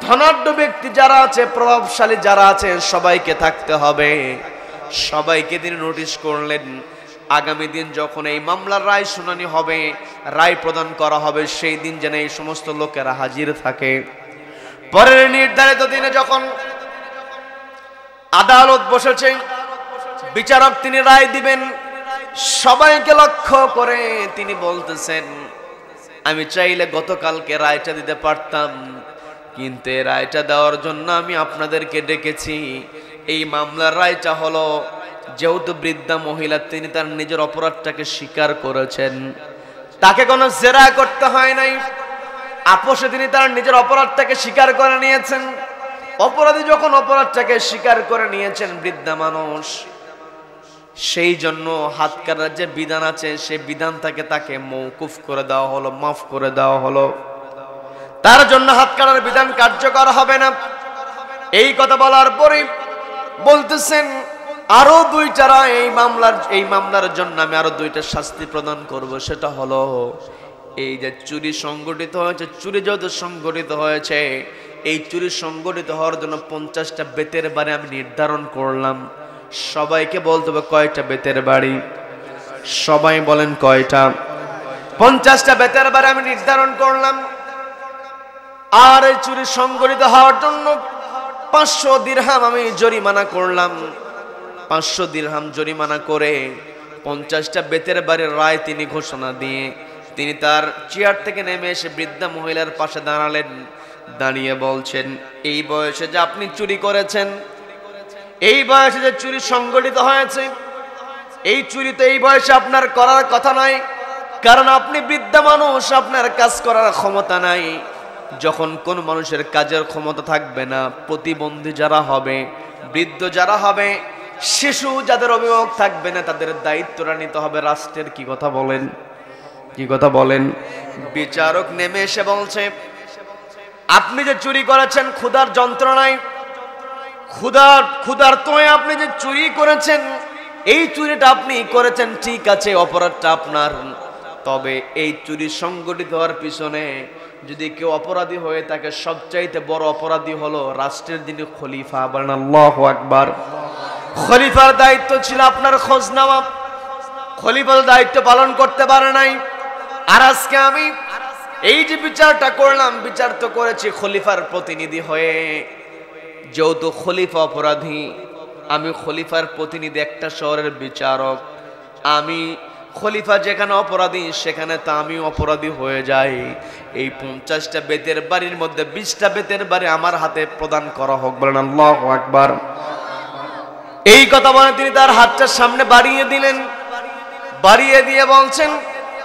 ধনাঢ্য ব্যক্তি যারা আছে, প্রভাবশালী যারা আছে, সবাইকে থাকতে হবে। সবাইকে তিনি নোটিশ করলেন, আগামী দিন যখন এই মামলার রায় শুনানি হবে, রায় প্রদান করা হবে, সেই দিন যেন এই সমস্ত লোকেরা হাজির থাকে। পরের নির্ধারিত দিনে যখন আদালত বসেছে, বিচারক তিনি রায় দিবেন, সবাইকে লক্ষ্য করে তিনি বলতেছেন, আমি চাইলে গতকালকে রায়টা দিতে পারতাম, কিন্তু এই রায়টা দেওয়ার জন্য আমি আপনাদেরকে ডেকেছি। এই মামলার রায়টা হলো, যেহেতু বৃদ্ধা মহিলা তিনি তার নিজের অপরাধটাকে স্বীকার করেছেন, তাকে কোনো জেরা করতে হয় নাই, আপোষে তিনি তার নিজের অপরাধটাকে স্বীকার করে নিয়েছেন। অপরাধী যখন অপরাধটাকে স্বীকার করে নিয়েছেন বৃদ্ধা মানুষ, সেই জন্য হাত কাটার যে বিধান আছে সেই বিধানটাকে তাকে মওকুফ করে দেওয়া হলো, মাফ করে দেওয়া হলো। তার জন্য হাত কাটার বিধান কার্যকর হবে না। এই কথা বলার পরে বলতেছেন, আরো দুইটা রায় এই মামলার জন্য আমি আরো দুইটা শাস্তি প্রদান করব। সেটা হলো, এই যে চুরি সংগঠিত হয়েছে, চুরি যেহেতু সংগঠিত হয়েছে, এই চুরি সংগঠিত হওয়ার জন্য 50টা বেতের বাড়ি আমি নির্ধারণ করলাম। সবাইকে বলতে হবে কয়টা বেতের বাড়ি, সবাই বলেন কয়টা। 50টা বেতের বাড়ি আমি নির্ধারণ করলাম। আর এই চুরি সংগঠিত হওয়ার জন্য 500 দিরহাম আমি জরিমানা করলাম। 500 দিরহাম জরিমানা করে 50টা বেতের বাড়ির রায় তিনি ঘোষণা দিয়ে তিনি তার চেয়ার থেকে নেমে এসে বৃদ্ধা মহিলার পাশে দাঁড়ালেন। দাঁড়িয়ে বলছেন, এই বয়সে যে আপনি চুরি করেছেন, এই বয়সে যে চুরি সংগঠিত হয়েছে, এই চুরি তো এই বয়সে আপনার করার কথা নয়, কারণ আপনি বৃদ্ধা মানুষ, আপনার কাজ করার ক্ষমতা নাই। যখন কোন মানুষের কাজের ক্ষমতা থাকবে না, প্রতিবন্ধী যারা হবে, বৃদ্ধ যারা হবে, শিশু যাদের অভিভাবক থাকবে না, তাদের দায়িত্বটা নিতে হবে রাষ্ট্রের। কি কথা বলেন, কি কথা বলেন? বিচারক নেমে এসে বলছে, আপনি যে চুরি করেছেন ক্ষুধার যন্ত্রণায়, ক্ষুধার তোয় আপনি যে চুরি করেছেন, এই চুরিটা আপনি করেছেন ঠিক আছে, অপরাধটা আপনার। তবে এই চুরি সংগঠিত হওয়ার পিছনে যদি কেউ অপরাধী হয়ে থাকে, সবচাইতে বড় অপরাধী হলো রাষ্ট্রের যিনি খলিফা। বলেন আল্লাহু আকবার। খলিফার দায়িত্ব ছিল আপনার খোঁজ নেওয়া, খলিফার দায়িত্ব পালন করতে পারে নাই। আর আজকে আমি এই যে বিচারটা করলাম, বিচার তো করেছি খলিফার প্রতিনিধি হয়ে। যেহেতু খলিফা অপরাধী, আমি খলিফার প্রতিনিধি, একটা শহরের বিচারক, আমি খলিফা যেখানে অপরাধী সেখানে তা আমি অপরাধী হয়ে যাই। এই 50টা বেতের বাড়ির মধ্যে 20টা বেতের বাড়ি আমার হাতে প্রদান করা হোক। বলেন আল্লাহু আকবার। এই কথা বলে তিনি তার হাতটা সামনে বাড়িয়ে দিলেন, বাড়িয়ে দিয়ে বলছেন,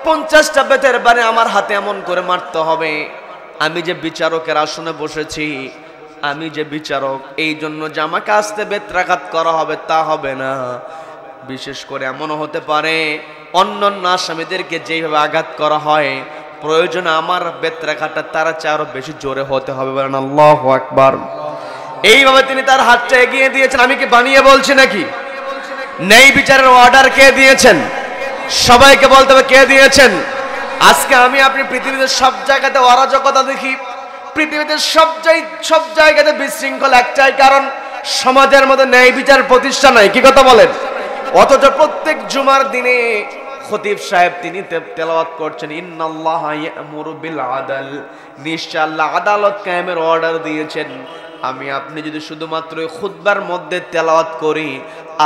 50টা বেতের বাড়ি আমার হাতে এমন করে মারতে হবে। আমি যে বিচারকের আসনে বসেছি, আমি যে বিচারক, এই জন্য যে আমাকে আস্তে বেত্রাঘাত করা হবে তা হবে না। বিশেষ করে এমনও হতে পারে অন্যান্য আসামিদেরকে যেভাবে আঘাত করা হয়, প্রয়োজনে আমার বেত্রাঘাতটা তারা চেয়ে আরো বেশি জোরে হতে হবে। বলেন আল্লাহু আকবার। এইভাবে তিনি তার হাতটা এগিয়ে দিয়েছেন। আমি কি বানিয়ে বলছি নাকি? ন্যায় বিচারের অর্ডার কে দিয়েছেন? সবাইকে বলতে হবে কে দিয়েছেন। আজকে আমি আপনি পৃথিবীতে সব জায়গাতে অরাজকতা দেখি, পৃথিবীতে সব জায়গাতে বিশৃঙ্খল, একটাই কারণ সমাজের মধ্যে ন্যায় বিচার প্রতিষ্ঠা নাই। কি কথা বলেন? অথচ প্রত্যেক জুমার দিনে খতিব সাহেব তিনি তেলাওয়াত করছেন, ইন্নাল্লাহা ইয়ামুরু বিল আদল, নিশ্চয় আল্লাহ আদালত কায়েমের অর্ডার দিয়েছেন। আমি আপনি যদি শুধুমাত্র খুতবার মধ্যে তেলাওয়াত করি,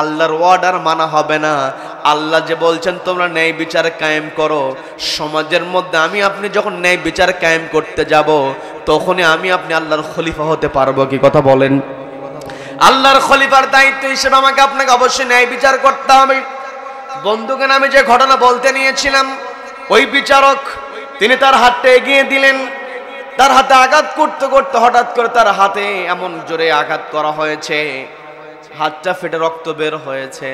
আল্লাহর অর্ডার মানা হবে না। আল্লাহ যে বলছেন তোমরা ন্যায় বিচার কায়েম করো, সমাজের মধ্যে আমি আপনি যখন ন্যায় বিচার কায়েম করতে যাব, তখনই আমি আপনি আল্লাহর খলিফা হতে পারবো। কি কথা বলেন? আল্লাহর খলিফার দায়িত্ব হিসেবে আমাকে আপনাকে অবশ্যই ন্যায় বিচার করতে হবে। বন্ধুকে আমি যে ঘটনা বলতে নিয়েছিলাম, ওই বিচারক তিনি তার হাতটা এগিয়ে দিলেন। তার হাতে আঘাত করতে করতে হঠাৎ করে তার হাতে এমন জোরে আঘাত করা হয়েছে, হাতটা ফেটে রক্ত বের হয়েছে।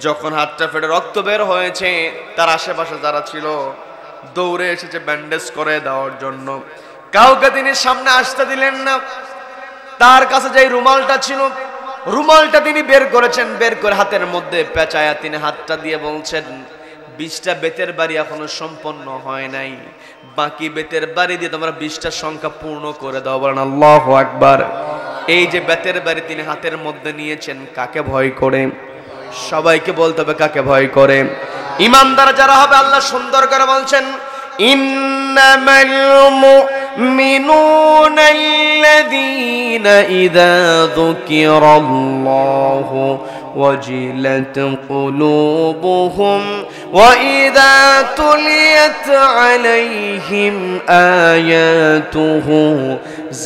যখন হাতটা ফেটে রক্ত বের হয়েছে, তার আশেপাশে যারা ছিল দৌড়ে এসেছে ব্যান্ডেজ করে দেওয়ার জন্য। কাউকে তিনি সামনে আসতে দিলেন না। তার কাছে যে রুমালটা ছিল, রুমালটা তিনি বের করেছেন, বের করে হাতের মধ্যে পেঁচায়া তিনি হাতটা দিয়ে বলছেন, 20টা বেতের বাড়ি এখনো সম্পন্ন হয় নাই, বাকি বেতের বাড়ি দিয়ে তোমরা 20টা সংখ্যা পূর্ণ করে দাও। বলেন আল্লাহু আকবার। এই যে বেতের বাড়ি তিনি হাতের মধ্যে নিয়েছেন, কাকে ভয় করে? সবাইকে বলতে হবে কাকে ভয় করে। ঈমানদার যারা হবে, আল্লাহ সুন্দর করে বলছেন, ইন্নামাল মুমিনুনা আল্লাযীনা ইযা যুকিরাল্লাহু ওয়াজিলাত কুলুবুহুম ওয়া ইযা তুলিয়াত আলাইহিম আয়াতুহু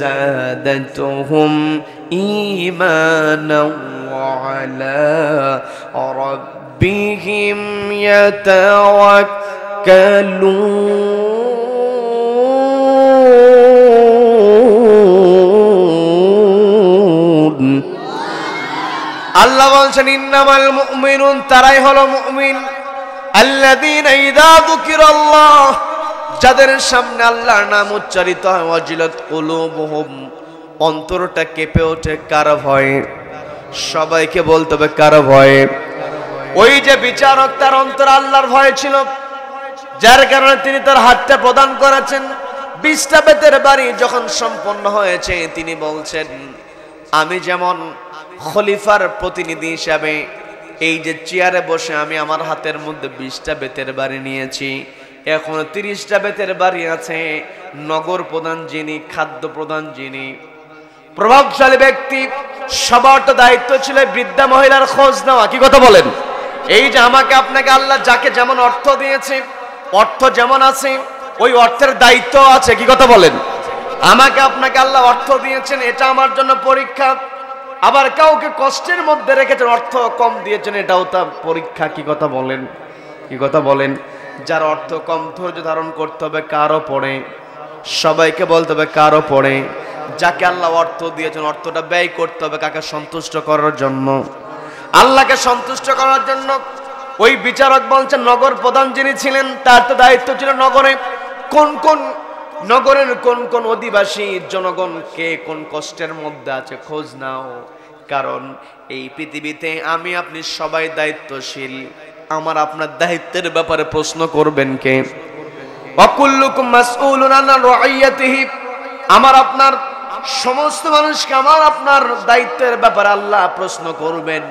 যাদাতুহুম ঈমানান ওয়া আলা রাব্বিহিম ইয়াতাওয়াক্কালুন। আল্লাহ বলছেন, ইন্নামাল মুমিনুন, তারাই হলো মুমিন, আল্লাযীনা ইযা যুকিরাল্লাহ, যাদের সামনে আল্লাহর নাম উচ্চারিত হয়, ওয়াজিলাত কুলুবুহুম, অন্তরটা কেঁপে ওঠে। কার ভয়ে? সবাইকে বলতে হবে কার ভয়ে? ওই যে বিচারক, তার অন্তর আল্লাহর ভয় ছিল, যার কারণে তিনি তার হাতটা প্রদান করেছেন। 20টা বেতের বাড়ি যখন সম্পন্ন হয়েছে, তিনি বলছেন, আমি যেমন খলিফার প্রতিনিধি হিসাবে এই যে চেয়ারে বসে আমি আমার হাতের মধ্যে 20টা বেতের বাড়ি নিয়েছি, এখন 30টা বেতের বাড়ি আছে। নগর প্রধান যিনি, খাদ্য প্রধান যিনি, প্রভাবশালী ব্যক্তি, সবার তো দায়িত্ব ছিল বৃদ্ধা মহিলার খোঁজ নেওয়া। কি কথা বলেন? এই যে আমাকে আপনাকে আল্লাহ যাকে যেমন অর্থ দিয়েছে, অর্থ যেমন আছে, ওই অর্থের দায়িত্ব আছে। কি কথা বলেন? আমাকে আপনাকে আল্লাহ অর্থ দিয়েছেন, এটা আমার জন্য পরীক্ষা। আবার কাউকে কষ্টের মধ্যে রেখেছেন, অর্থ কম দিয়েছেন, এটাও তার পরীক্ষা। কি কথা বলেন? কি কথা বলেন? যার অর্থ কম, ধৈর্য ধারণ করতে হবে কারো পড়ে। সবাইকে বলতে হবে কারো পড়ে। যাকে আল্লাহ অর্থ দিয়েছেন, অর্থটা ব্যয় করতে হবে কাকে? সন্তুষ্ট করার জন্য, আল্লাহকে সন্তুষ্ট করার জন্য। ওই বিচারক বলছেন, নগর প্রধান যিনি ছিলেন, তার তো দায়িত্ব ছিল নগরে কোন কোন নগরের কোন কোন অধিবাসী জনগণ কে কোন কষ্টের মধ্যে আছে খোঁজ নাও। কারণ এই পৃথিবীতে আমি আপনি সবাই দায়িত্বশীল। আমার আপনার দায়িত্বের ব্যাপারে প্রশ্ন করবেন কে? ওয়াকুল্লুকুম মাসউলুন আন রাইয়াতিহি, আমার আপনার সমস্ত মানুষকে আমার আপনার দায়িত্বের ব্যাপারে আল্লাহ প্রশ্ন করবেন।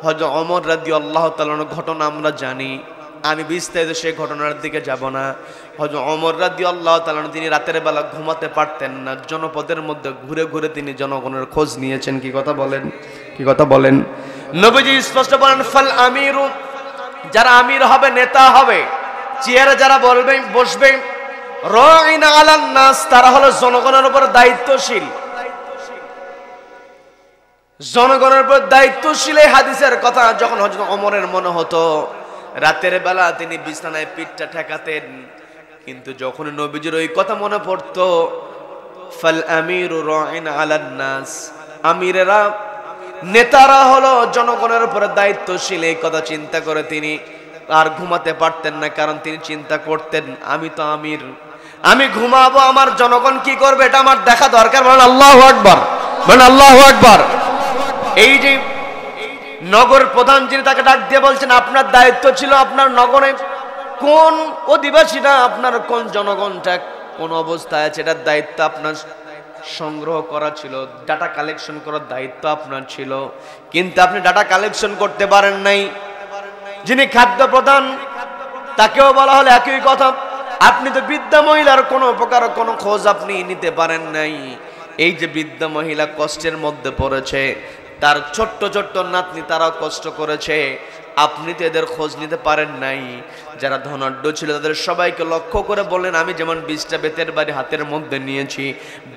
হযরত ওমর রাদিয়াল্লাহু তাআলার ঘটনা আমরা জানি, আমি বিস্তারিত সেই ঘটনার দিকে যাব না। হযরত ওমর রাদিয়াল্লাহু তাআলা তিনি রাতের বেলা ঘুমাতে পারতেন না, জনপদের মধ্যে ঘুরে ঘুরে তিনি জনগণের খোঁজ নিয়েছেন। কি কথা বলেন? কি কথা বলেন? নবীজি স্পষ্ট বলেন, ফাল আমিরু, যারা আমির হবে, নেতা হবে, চেয়ারে যারা বসবে, রাইনা আলান নাস, তারা হলো জনগণের উপর দায়িত্বশীল। জনগণের উপর দায়িত্বশীল। এই হাদিসের কথা যখন হযরত ওমরের মনে হতো, রাতের বেলা তিনি বিছানায় পিঠটা ঠেকাতেন। কিন্তু যখন নবীজির ওই কথা মনে পড়তো, ফাল আমিরু রাইনা আলান নাস, আমিরেরা, নেতারা হলো জনগণের উপর দায়িত্বশীল। এই কথা চিন্তা করে তিনি আর ঘুমাতে পারতেন না। কারণ তিনি চিন্তা করতেন, আমি তো আমির, আমি ঘুমাবো, আমার জনগণ কি করবে এটা আমার দেখা দরকার। বলেন আল্লাহু আকবার, বলেন আল্লাহু আকবার। এই যে নগর প্রধান যিনি, তাকে ডাক দিয়ে বলছেন, আপনার দায়িত্ব ছিল আপনার নগরে কোন অধিবাসীরা, আপনার কোন জনগণটা কোন অবস্থায় আছে, এটার দায়িত্ব আপনার সংগ্রহ করা ছিল, ডাটা কালেকশন করার দায়িত্ব আপনার ছিল। কিন্তু আপনি ডাটা কালেকশন করতে পারেন নাই। যিনি খাদ্য প্রধান, তাকেও বলা হলো একই কথা, আপনি তো বৃদ্ধা মহিলার কোনো প্রকার কোনো খোঁজ আপনি নিতে পারেন নাই। এই যে বৃদ্ধা মহিলা কষ্টের মধ্যে পড়েছে, তার ছোট্ট ছোট্ট নাতনি তারাও কষ্ট করেছে, আপনি তো এদের খোঁজ নিতে পারেন নাই। যারা ধনাঢ্য ছিল তাদের সবাইকে লক্ষ্য করে বললেন, আমি যেমন 20টা বেতের বাড়ি হাতের মধ্যে নিয়েছি,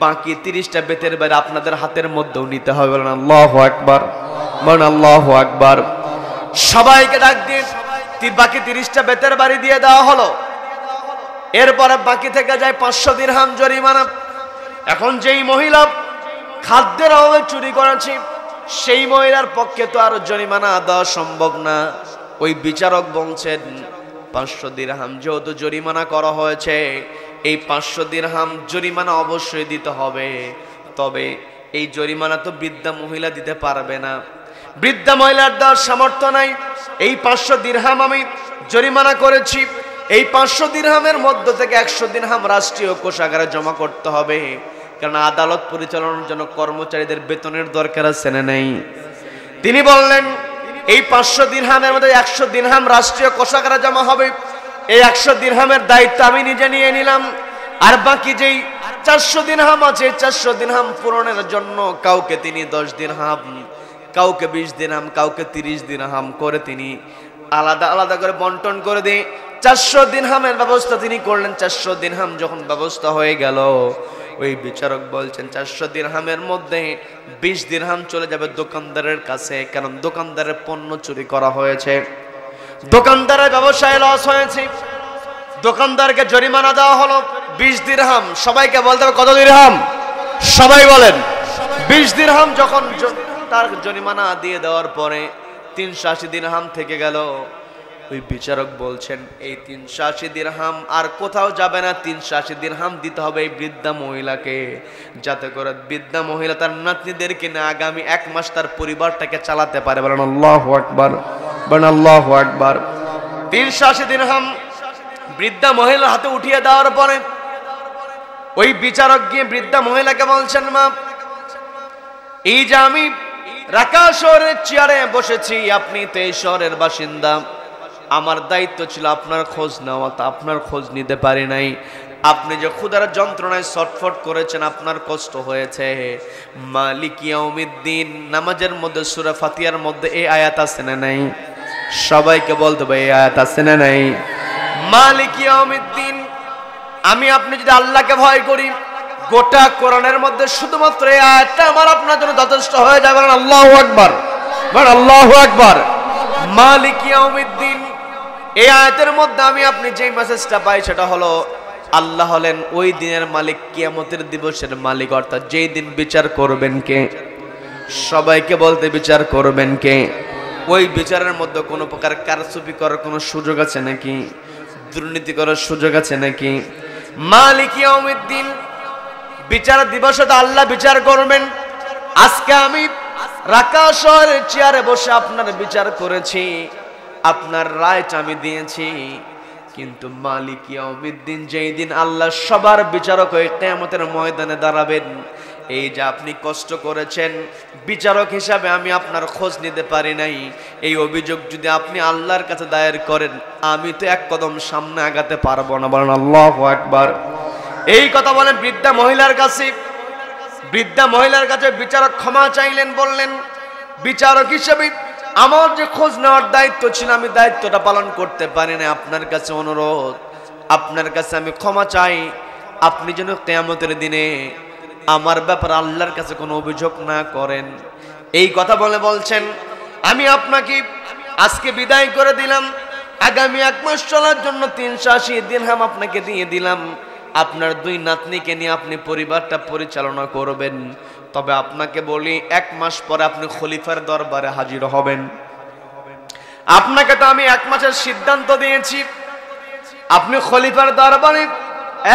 বাকি 30টা বেতের বাড়ি আপনাদের হাতের মধ্যেও নিতে হবে। বলেন আল্লাহু আকবার, বলেন আল্লাহু আকবার। সবাইকে ডাক দিয়ে বাকি 30টা বেতের বাড়ি দিয়ে দেওয়া হলো। এরপরে বাকি থেকে যায় 500 দিরহাম জরিমানা। এখন যেই মহিলা খাদ্যের অভাবে চুরি করেছে, সেই মহিলার পক্ষে তো আর জরিমানা দেওয়া সম্ভব না। ওই বিচারক বলছেন 500 দিরহাম যেহেতু জরিমানা করা হয়েছে, এই 500 দিরহাম জরিমানা অবশ্যই দিতে হবে। তবে এই জরিমানা তো বৃদ্ধা মহিলা দিতে পারবে না, বৃদ্ধা মহিলার দেওয়ার সামর্থ্য নাই। এই 500 দিরহাম আমি জরিমানা করেছি, এই 500 দিরহামের মধ্য থেকে 100 দিরহাম রাষ্ট্রীয় কোষাগারে জমা করতে হবে, কারণ আদালত পরিচালনার জন্য কর্মচারীদের বেতনের দরকার আছে না নেই। তিনি বললেন এই 500 দিরহামের মধ্যে 100 দিরহাম রাষ্ট্রীয় কোষাগারে জমা হবে, এই 100 দিরহামের দায়িত্ব আমি নিজে নিয়ে নিলাম। আর বাকি যেই 400 দিরহাম আছে, 400 দিরহাম পূরণের জন্য কাউকে তিনি 10 দিরহাম, কাউকে 20 দিরহাম, কাউকে 30 দিরহাম করে তিনি আলাদা আলাদা করে বন্টন করে দিয়ে 400 দিরহামের ব্যবস্থা তিনি করলেন। 400 দিরহাম যখন ব্যবস্থা হয়ে গেল, ওই বিচারক বলছেন 400 দিরহামের মধ্যে 20 দিরহাম চলে যাবে দোকানদারের কাছে, কারণ দোকানদারের পণ্য চুরি করা হয়েছে, দোকানদারের ব্যবসায় লস হয়েছে, দোকানদারকে জরিমানা দেওয়া হলো 20 দিরহাম। সবাইকে বলতে হবে কত দিরহাম, সবাই বলেন 20 দিরহাম। যখন তার জরিমানা দিয়ে দেওয়ার পরে 380 দিরহাম থেকে গেল, ওই বিচারক বলছেন এই 380 দিরহাম আর কোথাও যাবে না, 380 দিরহাম দিতে হবে এই বৃদ্ধা মহিলাকে, যাতে করে বৃদ্ধা মহিলা তার নাতনিদেরকে নিয়ে আগামী 1 মাস তার পরিবারটাকে চালাতে পারে। বলেন আল্লাহু আকবার, বলেন আল্লাহু আকবার। 380 দিরহাম বৃদ্ধা মহিলার হাতে উঠিয়ে দেওয়ার পরে ওই বিচারক গিয়ে বৃদ্ধা মহিলাকে বলছেন, মা এই যে আমি রাকা শহরের চেয়ারে বসেছি, আপনি তো এই শহরের বাসিন্দা, আমার দায়িত্ব ছিল আপনার খোঁজ নেওয়া, তা আপনার খোঁজ নিতে পারি নাই। আপনি যে ক্ষুধার যন্ত্রণায় ছটফট করেছেন, আপনার কষ্ট হয়েছে। মালিক ইয়াউমিদ্দিন নামাজের মধ্যে সূরা ফাতিহার মধ্যে এই আয়াত আছে না নাই? সবাইকে বলতে হবে এই আয়াত আছে না নাই? মালিক ইয়াউমিদ্দিন, আমি আপনি যদি আল্লাহকে ভয় করি, গোটা কোরআনের মধ্যে শুধুমাত্র এই আয়াতটা আমার আপনার জন্য যথেষ্ট হয়ে যাবে। আল্লাহু আকবার, বলেন আল্লাহু আকবার। মালিক ইয়াউমিদ্দিন, এই আয়াতের মধ্যে আমি আপনি যেই মেসেজটা পাই সেটা হলো আল্লাহ হলেন ওই দিনের মালিক, কিয়ামতের দিবসের মালিক, অর্থাৎ যেই দিন বিচার করবেন কে? সবাইকে বলতে বিচার করবেন কে? ওই বিচারের মধ্যে কোনো প্রকার কারচুপি করার কোনো সুযোগ আছে নাকি? দুর্নীতি করার সুযোগ আছে নাকি? মালিক ইয়াউমিদ্দিন, বিচার দিবসে তো আল্লাহ বিচার করবেন। আজকে আমি রাকা শহরের চেয়ারে বসে আপনার বিচার করেছি, আপনার রায়টা আমি দিয়েছি, কিন্তু মালিক ইয়াউমিদ্দিন যেই দিন আল্লাহ সবার বিচারক হয়ে কিয়ামতের ময়দানে দাঁড়াবেন, এই যে আপনি কষ্ট করেছেন বিচারক হিসাবে আমি আপনার খোঁজ নিতে পারি নাই, এই অভিযোগ যদি আপনি আল্লাহর কাছে দায়ের করেন, আমি তো এক কদম সামনে আগাতে পারবো না। বলেন আল্লাহু আকবার। এই কথা বলেন বৃদ্ধা মহিলার কাছে। বৃদ্ধা মহিলার কাছে বিচারক ক্ষমা চাইলেন, বললেন বিচারক হিসেবে আমার যে খোঁজ নেওয়ার দায়িত্ব ছিল, আমি দায়িত্বটা পালন করতে পারি না, আপনার কাছে অনুরোধ, আপনার কাছে আমি ক্ষমা চাই, আপনি যেন কিয়ামতের দিনে আমার ব্যাপারে আল্লাহর কাছে কোনো অভিযোগ না করেন। এই কথা বলছেন আমি আপনাকে আজকে বিদায় করে দিলাম, আগামী 1 মাস চলার জন্য 380 দিরহাম আপনাকে দিয়ে দিলাম, আপনার 2 নাতনিকে নিয়ে আপনি পরিবারটা পরিচালনা করবেন। তবে আপনাকে বলি 1 মাস পরে আপনি খলিফার দরবারে হাজির হবেন। আপনাকে তো আমি 1 মাসের সিদ্ধান্ত দিয়েছি, আপনি খলিফার দরবারে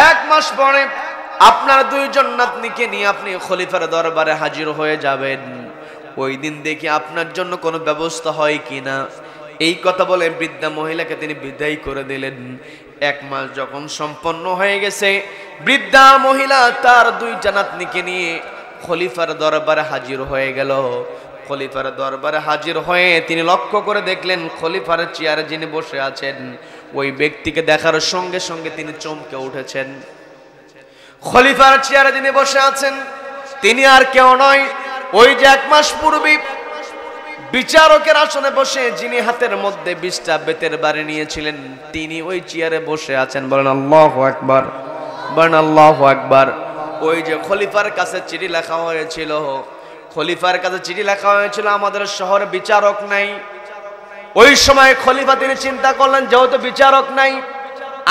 1 মাস পরে আপনার 2 জন নাতনিকে নিয়ে আপনি খলিফার দরবারে হাজির হয়ে যাবেন। ওই দিন দেখি আপনার জন্য কোনো ব্যবস্থা হয় কিনা। এই কথা বলে বৃদ্ধা মহিলাকে তিনি বিদায় করে দিলেন। 1 মাস যখন সম্পন্ন হয়ে গেছে, বৃদ্ধা মহিলা তার 2 নাতনিকে নিয়ে খলিফার দরবারে হাজির হয়ে গেল। খলিফার দরবারে হাজির হয়ে তিনি লক্ষ্য করে দেখলেন খলিফার চেয়ারে যিনি বসে আছেন, ওই ব্যক্তিকে দেখার সঙ্গে সঙ্গে তিনি চমকে উঠেছেন। খলিফার চেয়ারে যিনি বসে আছেন তিনি আর কেউ নয়, ওই যে 1 মাস পূর্বে বিচারকের আসনে বসে যিনি হাতের মধ্যে 20টা বেতের বাড়ি নিয়েছিলেন, তিনি ওই চেয়ারে বসে আছেন। বলেন আল্লাহু আকবার, বলেন আল্লাহু আকবার। ওই যে খলিফার কাছে চিঠি লেখা হয়েছিল, খলিফার কাছে চিঠি লেখা হয়েছিল আমাদের শহরে বিচারক নাই। ওই সময় খলিফা তিনি চিন্তা করলেন যেহেতু বিচারক নাই,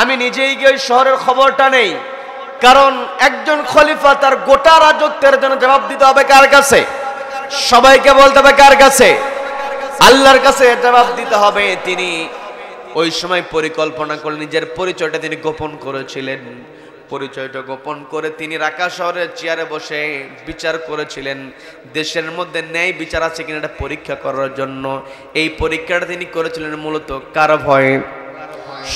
আমি নিজেই গিয়ে ওই শহরের খবরটা নেই, কারণ একজন খলিফা তার গোটা রাজত্বের জন্য জবাব দিতে হবে কার কাছে? সবাইকে বলতে হবে কার কাছে? আল্লাহর কাছে জবাব দিতে হবে। তিনি ওই সময় পরিকল্পনা করে নিজের পরিচয়টা তিনি গোপন করেছিলেন। পরিচয়টা গোপন করে তিনি রাকা শহরের চেয়ারে বসে বিচার করেছিলেন দেশের মধ্যে ন্যায় বিচার আছে কিনা এটা পরীক্ষা করার জন্য। এই পরীক্ষাটা তিনি করেছিলেন মূলত কার ভয়ে?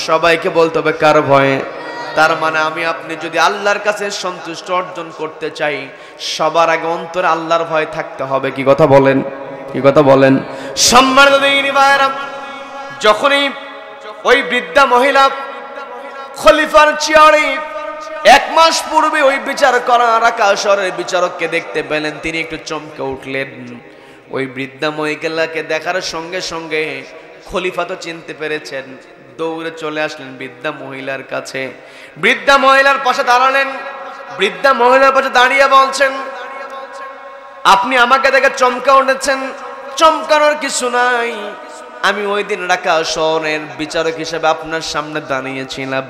সবাইকে বলতে হবে কার ভয়ে? তার মানে আমি আপনি যদি আল্লাহর কাছে সন্তুষ্ট অর্জন করতে চাই, সবার আগে অন্তরে আল্লাহর ভয় থাকতে হবে। কি কথা বলেন? কি কথা বলেন? সম্মানিত দিনী ভাইরা, যখনই ওই বৃদ্ধা মহিলা খলিফার চেয়ারে 1 মাস পূর্বে ওই বিচার করা রাকা শহরের বিচারককে দেখতে পেলেন, তিনি একটু চমকে উঠলেন। ওই বৃদ্ধা মহিলাকে দেখার সঙ্গে সঙ্গে খলিফা তো চিনতে পেরেছেন, দৌড়ে চলে আসলেন বৃদ্ধা মহিলার কাছে। বৃদ্ধা মহিলার পাশে দাঁড়ালেন। বৃদ্ধা মহিলার পাশে দাঁড়িয়ে বলছেন, আপনি আমাকে দেখে চমকে উঠেছেন। চমকানোর কিছু নাই, আমি ওই দিন রাকা শহরের বিচারক হিসেবে আপনার সামনে দাঁড়িয়েছিলাম,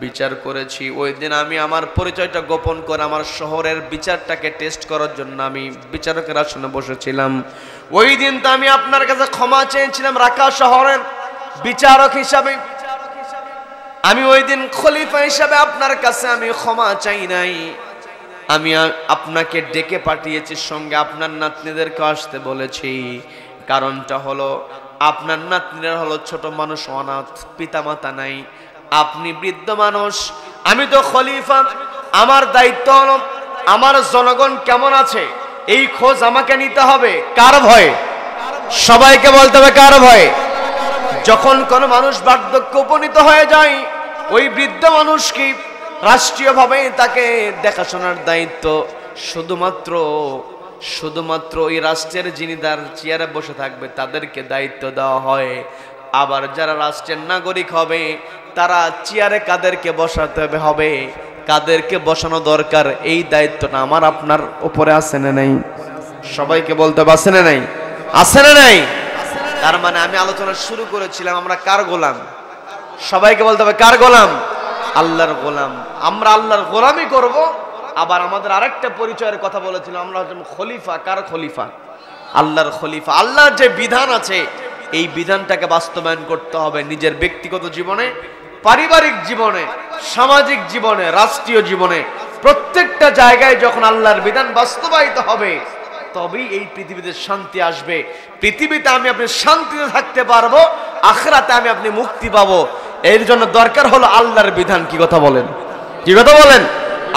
বিচার করেছি। ওই দিন আমি আমার পরিচয়টা গোপন করে আমার শহরের বিচারটাকে টেস্ট করার জন্য আমি বিচারকের আসনে বসেছিলাম। ওই দিন তো আমি আপনার কাছে ক্ষমা চেয়েছিলাম রাকা শহরের বিচারক হিসাবে। আমি ওই দিন খলিফা হিসাবে আপনার কাছে আমি ক্ষমা চাই নাই। আমি আপনাকে ডেকে পাঠিয়েছি, সঙ্গে আপনার নাতনিদেরকে আসতে বলেছি। কারণটা হলো আপনার নাতনিরা হলো ছোট মানুষ, অনাথ, পিতামাতা নাই। আপনি বৃদ্ধ মানুষ, আমি তো খলিফা। আমার দায়িত্ব হলো আমার জনগণ কেমন আছে এই খোঁজ আমাকে নিতে হবে। কার ভয়ে? সবাইকে বলতে হবে কার ভয়ে? যখন কোন মানুষ বার্ধক্য উপনীত হয়ে যায়, ওই বৃদ্ধ মানুষকে রাষ্ট্রীয়ভাবে তাকে দেখাশোনার দায়িত্ব শুধুমাত্র ওই রাষ্ট্রের যিনি তার চেয়ারে বসে থাকবে তাদেরকে দায়িত্ব দেওয়া হয়। আবার যারা রাষ্ট্রের নাগরিক হবে তারা চেয়ারে কাদেরকে বসাতে হবে, কাদেরকে বসানো দরকার, এই দায়িত্বটা আমার আপনার উপরে আছে না নাই? সবাইকে বলতে হবে আছে না নাই? আছে না নাই? তার মানে আমি আলোচনা শুরু করেছিলাম আমরা কার গোলাম? সবাইকে বলতে হবে কার গোলাম? আল্লাহর গোলাম। আমরা আল্লাহর গোলামি করব। আবার আমাদের আরেকটা পরিচয়ের কথা বলেছিলাম, আমরা হচ্ছে খলিফা। কার খলিফা? আল্লাহর খলিফা। আল্লাহর যে বিধান আছে এই বিধানটাকে বাস্তবায়ন করতে হবে নিজের ব্যক্তিগত জীবনে, পারিবারিক জীবনে, সামাজিক জীবনে, রাষ্ট্রীয় জীবনে। প্রত্যেকটা জায়গায় যখন আল্লাহর বিধান বাস্তবায়িত হবে তবেই এই পৃথিবীতে শান্তি আসবে। পৃথিবীতে আমি আপনি শান্তিতে থাকতে পারবো, আখিরাতে আমি আপনি মুক্তি পাবো। এর জন্য দরকার হলো আল্লাহর বিধান। কি কথা বলেন? কি কথা বলেন?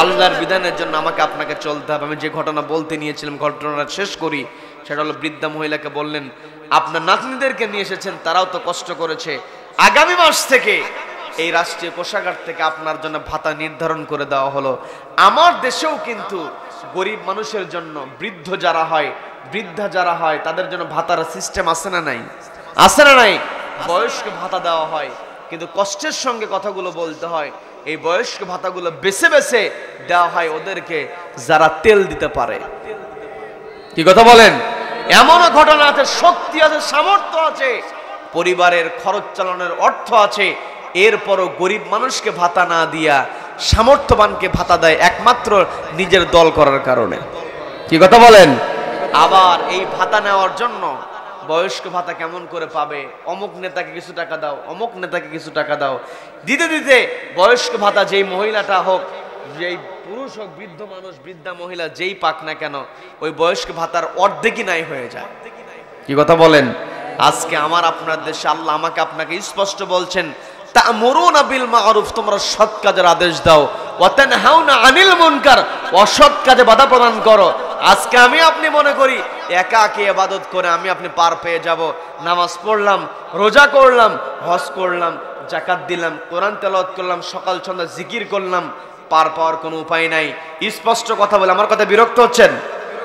আল্লাহর বিধানের জন্য আমাকে আপনাকে চলতে হবে। আমি যে ঘটনা বলতে নিয়েছিলাম ঘটনাটা শেষ করি। সেটা হলো বৃদ্ধা মহিলাকে বললেন, আপনার নাতনিদেরকে নিয়ে এসেছেন, তারাও তো কষ্ট করেছে। আগামী মাস থেকে এই রাষ্ট্রীয় কোষাগার থেকে আপনার জন্য ভাতা নির্ধারণ করে দেওয়া হলো। আমার দেশেও কিন্তু গরিব মানুষের জন্য, বৃদ্ধ যারা হয়, বৃদ্ধা যারা হয়, তাদের জন্য ভাতার সিস্টেম আছে না নাই? আছে না নাই? বয়স্ক ভাতা দেওয়া হয়, কিন্তু কষ্টের সঙ্গে কথাগুলো বলতে হয়। এই বয়স্ক ভাতাগুলো বেছে বেছে দেওয়া হয় ওদেরকে যারা তেল দিতে পারে। কি কথা বলেন? এমনও ঘটনা আছে, শক্তি আছে, সামর্থ্য আছে, পরিবারের খরচ চালানোর অর্থ আছে, এরপরও গরিব মানুষকে ভাতা না দিয়া সামর্থ্যবানকে ভাতা দেয় একমাত্র নিজের দল করার কারণে। কি কথা বলেন? আবার এই ভাতা নেওয়ার জন্য বয়স্ক ভাতা কেমন করে পাবে? অমুক নেতাকে কিছু টাকা দাও, অমুক নেতাকে কিছু টাকা দাও, দিতে দিতে বয়স্ক ভাতা যেই মহিলাটা হোক, যেই পুরুষ হোক, বৃদ্ধ মানুষ, বৃদ্ধা মহিলা যেই পাক না কেন, ওই বয়স্ক ভাতার অর্ধেকই নাই হয়ে যায়। কি কথা বলেন? আজকে আমার আপনার দেশে আল্লাহ আমাকে আপনাকে স্পষ্ট বলছেন, তা'মুরুনা বিল মা'রুফ, তোমরা সৎ কাজের আদেশ দাও, ওয়া তানহাউনা আনিল মুনকার, অসৎ কাজে বাধা প্রদান করো। আজকে আমি আপনি মনে করি একাকী ইবাদত করে আমি আপনি পার পেয়ে যাব। নামাজ পড়লাম, রোজা করলাম, হজ করলাম, যাকাত দিলাম, কোরআন তেলাওয়াত করলাম, সকাল সন্ধ্যা জিকির করলাম, পার পাওয়ার কোনো উপায় নাই। স্পষ্ট কথা বলে আমার কথা বিরক্ত হচ্ছেন?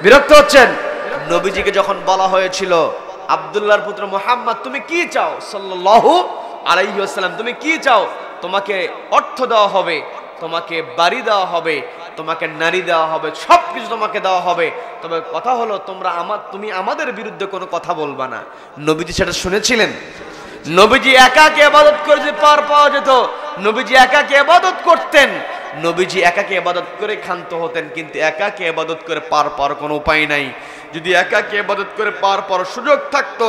বিরক্ত হচ্ছেন? নবীজিকে যখন বলা হয়েছিল, আব্দুল্লাহর পুত্র মুহাম্মদ তুমি কি চাও সাল্লাল্লাহু আলাইহি ওয়াসাল্লাম, তুমি কি চাও? তোমাকে অর্থ দেওয়া হবে, তোমাকে বাড়ি দেওয়া হবে, তোমাকে নারী দেওয়া হবে, সবকিছু তোমাকে দেওয়া হবে, তবে কথা হলো তুমি আমাদের বিরুদ্ধে কোনো কথা বলবা না। নবীজি সেটা শুনেছিলেন? নবীজি একাকী ইবাদত করে যে পার পাওয়া যেত, নবীজি একাকী ইবাদত করতেন, নবীজি একাকী ইবাদত করে ক্ষান্ত হতেন, কিন্তু একাকী ইবাদত করে পার পাওয়ার কোনো উপায় নাই। যদি একাকী ইবাদত করে পাওয়ার পর সুযোগ থাকতো,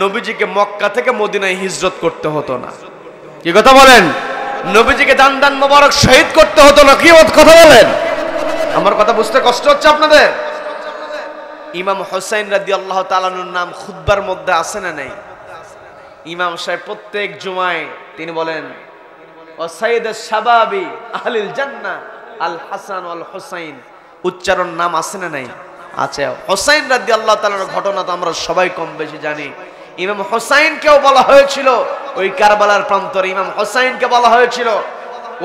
নবীজিকে মক্কা থেকে মদিনায় হিজরত করতে হতো না। কি কথা বলেন? নবীজিকে দান দান মোবারক শহীদ করতে হতো না। কি কথা বলেন? আমার কথা বুঝতে কষ্ট হচ্ছে আপনাদের? ইমাম হোসেন রাদিয়াল্লাহু তাআলা আনহুর নাম খুতবার মধ্যে আছে না নাই? ইমাম সাহেব প্রত্যেক জুমায় তিনি বলেন, ও সাইয়্যিদুশ শাবাবি আহলিল জান্নাহ আল হাসান ওয়াল হুসাইন। উচ্চারণ নাম আছে না নাই? আছে। হোসেন রাদিয়াল্লাহু তাআলার ঘটনা তো আমরা সবাই কম বেশি জানি। ইমাম হোসাইনকেও বলা হয়েছিল ওই কারবালার প্রান্তরে, ইমাম হোসাইনকে বলা হয়েছিল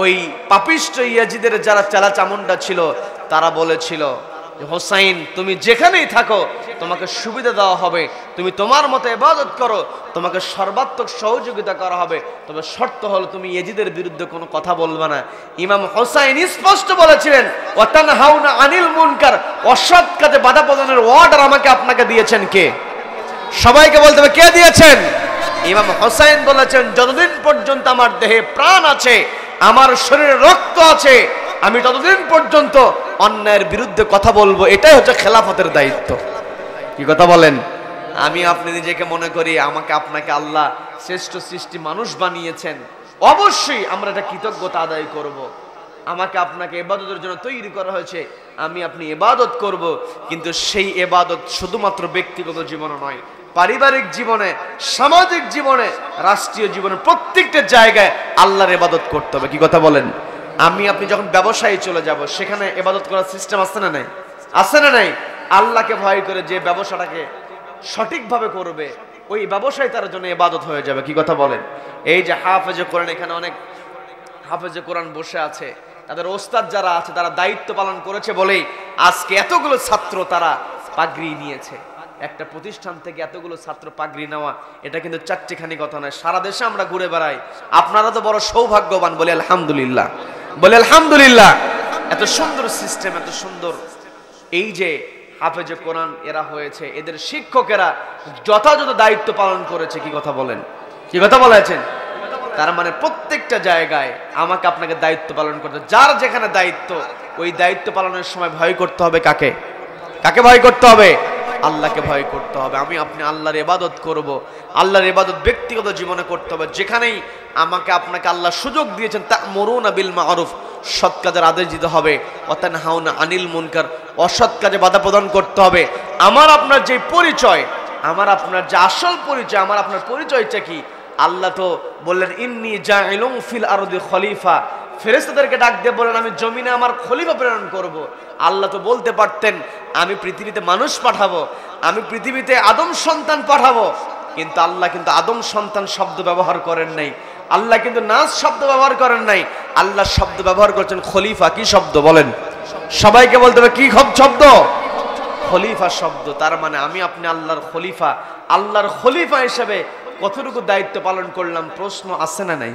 ওই পাপিষ্ঠ ইয়াজিদের যারা চালা চামুন্ডা ছিল তারা বলেছিল, হোসাইন তুমি যেখানেই থাকো তোমাকে সুবিধা দেওয়া হবে, তুমি তোমার মতো ইবাদত করো, তোমাকে সর্বাত্মক সহযোগিতা করা হবে, তবে শর্ত হলো তুমি ইয়াজিদের বিরুদ্ধে কোনো কথা বলবে না। ইমাম হোসাইন স্পষ্ট বলেছিলেন, ওয়াতানহাউনা আনিল মুনকার, অসৎ কাজে বাধা প্রদানের অর্ডার আমাকে আপনাকে দিয়েছেন কে? সবাইকে বলতে হবে কে দিয়েছেন? ইমাম হোসাইন বলেছেন, যতদিন পর্যন্ত আমার দেহে প্রাণ আছে, আমার শরীরে রক্ত আছে, আমি ততদিন পর্যন্ত অন্যায়ের বিরুদ্ধে কথা বলবো। এটাই হচ্ছে খেলাফতের দায়িত্ব। কি কথা বলেন? আমি আপনি নিজেকে মনে করি আমাকে আপনাকে আল্লাহ শ্রেষ্ঠ সৃষ্টি মানুষ বানিয়েছেন, অবশ্যই আমরা এটা কৃতজ্ঞতা আদায় করব। আমাকে আপনাকে ইবাদতের জন্য তৈরি করা হয়েছে, আমি আপনি ইবাদত করব, কিন্তু সেই ইবাদত শুধুমাত্র ব্যক্তিগত জীবনে নয়, পারিবারিক জীবনে, সামাজিক জীবনে, রাষ্ট্রীয় জীবনে, প্রত্যেকটা জায়গায় আল্লাহর ইবাদত করতে হবে। কি কথা বলেন? আমি আপনি যখন ব্যবসায়ী চলে যাব, সেখানে ইবাদত করার সিস্টেম আছে না নাই? আছে না নাই? আল্লাহকে ভয় করে যে ব্যবসাটাকে সঠিকভাবে করবে, ওই ব্যবসায় তার জন্য ইবাদত হয়ে যাবে। কি কথা বলেন? এই যে হাফেজে কোরআন, এখানে অনেক হাফেজে কোরআন বসে আছে, তাদের ওস্তাদ যারা আছে তারা দায়িত্ব পালন করেছে বলেই আজকে এতগুলো ছাত্র তারা পাগড়ি নিয়েছে। একটা প্রতিষ্ঠান থেকে এতগুলো ছাত্র পাগড়ি নেওয়া, এটা কিন্তু চারটিখানি কথা নয়, সারা দেশে আমরা ঘুরে বেড়াই। আপনারা তো বড় সৌভাগ্যবান, বলে আলহামদুলিল্লাহ, বলে আলহামদুলিল্লাহ। এত সুন্দর সিস্টেম, এত সুন্দর এই যে হাফেজে কোরআন এরা হয়েছে, এদের শিক্ষকেরা যথাযথ দায়িত্ব পালন করেছে। কি কথা বলেন? কি কথা বলেছেন? তার মানে প্রত্যেকটা জায়গায় আমাকে আপনাকে দায়িত্ব পালন করতে, যার যেখানে দায়িত্ব, ওই দায়িত্ব পালনের সময় ভয় করতে হবে কাকে? কাকে ভয় করতে হবে? আল্লাহকে ভয় করতে হবে। আমি আপনি আল্লাহর ইবাদত করব, আল্লাহর ইবাদত ব্যক্তিগত জীবনে করতে হবে। যেখানেই আমাকে আপনাকে আল্লাহ সুযোগ দিয়েছেন, তা'মুরুনা বিল মা'রুফ, সৎ কাজের আদেশ দিতে হবে, ওয়া তানহাউনা আনিল মুনকার, অসৎ কাজে বাধা প্রদান করতে হবে। আমার আপনার যে পরিচয়, আমার আপনার যে আসল পরিচয়, আমার আপনার পরিচয়টা কি? আল্লাহ তো বললেন, ইন্নী জাইলুন ফিল আরদি খলিফা, ফেরেশতাদেরকে ডাক দিয়ে বলেন আমি জমিনে আমার খলিফা প্রেরণ করব। আল্লাহ তো বলতে পারতেন আমি পৃথিবীতে মানুষ পাঠাবো, আমি পৃথিবীতে আদম সন্তান পাঠাবো, কিন্তু আল্লাহ কিন্তু আদম সন্তান শব্দ ব্যবহার করেন নাই, আল্লাহ কিন্তু নাস শব্দ ব্যবহার করেন নাই, আল্লাহ শব্দ ব্যবহার করছেন খলিফা। কি শব্দ বলেন? সবাইকে বলতে হবে কি শব্দ? খলিফা শব্দ। তার মানে আমি আপনি আল্লাহর খলিফা, আল্লাহর খলিফা হিসেবে কতটুকু দায়িত্ব পালন করলাম, প্রশ্ন আছে না নাই?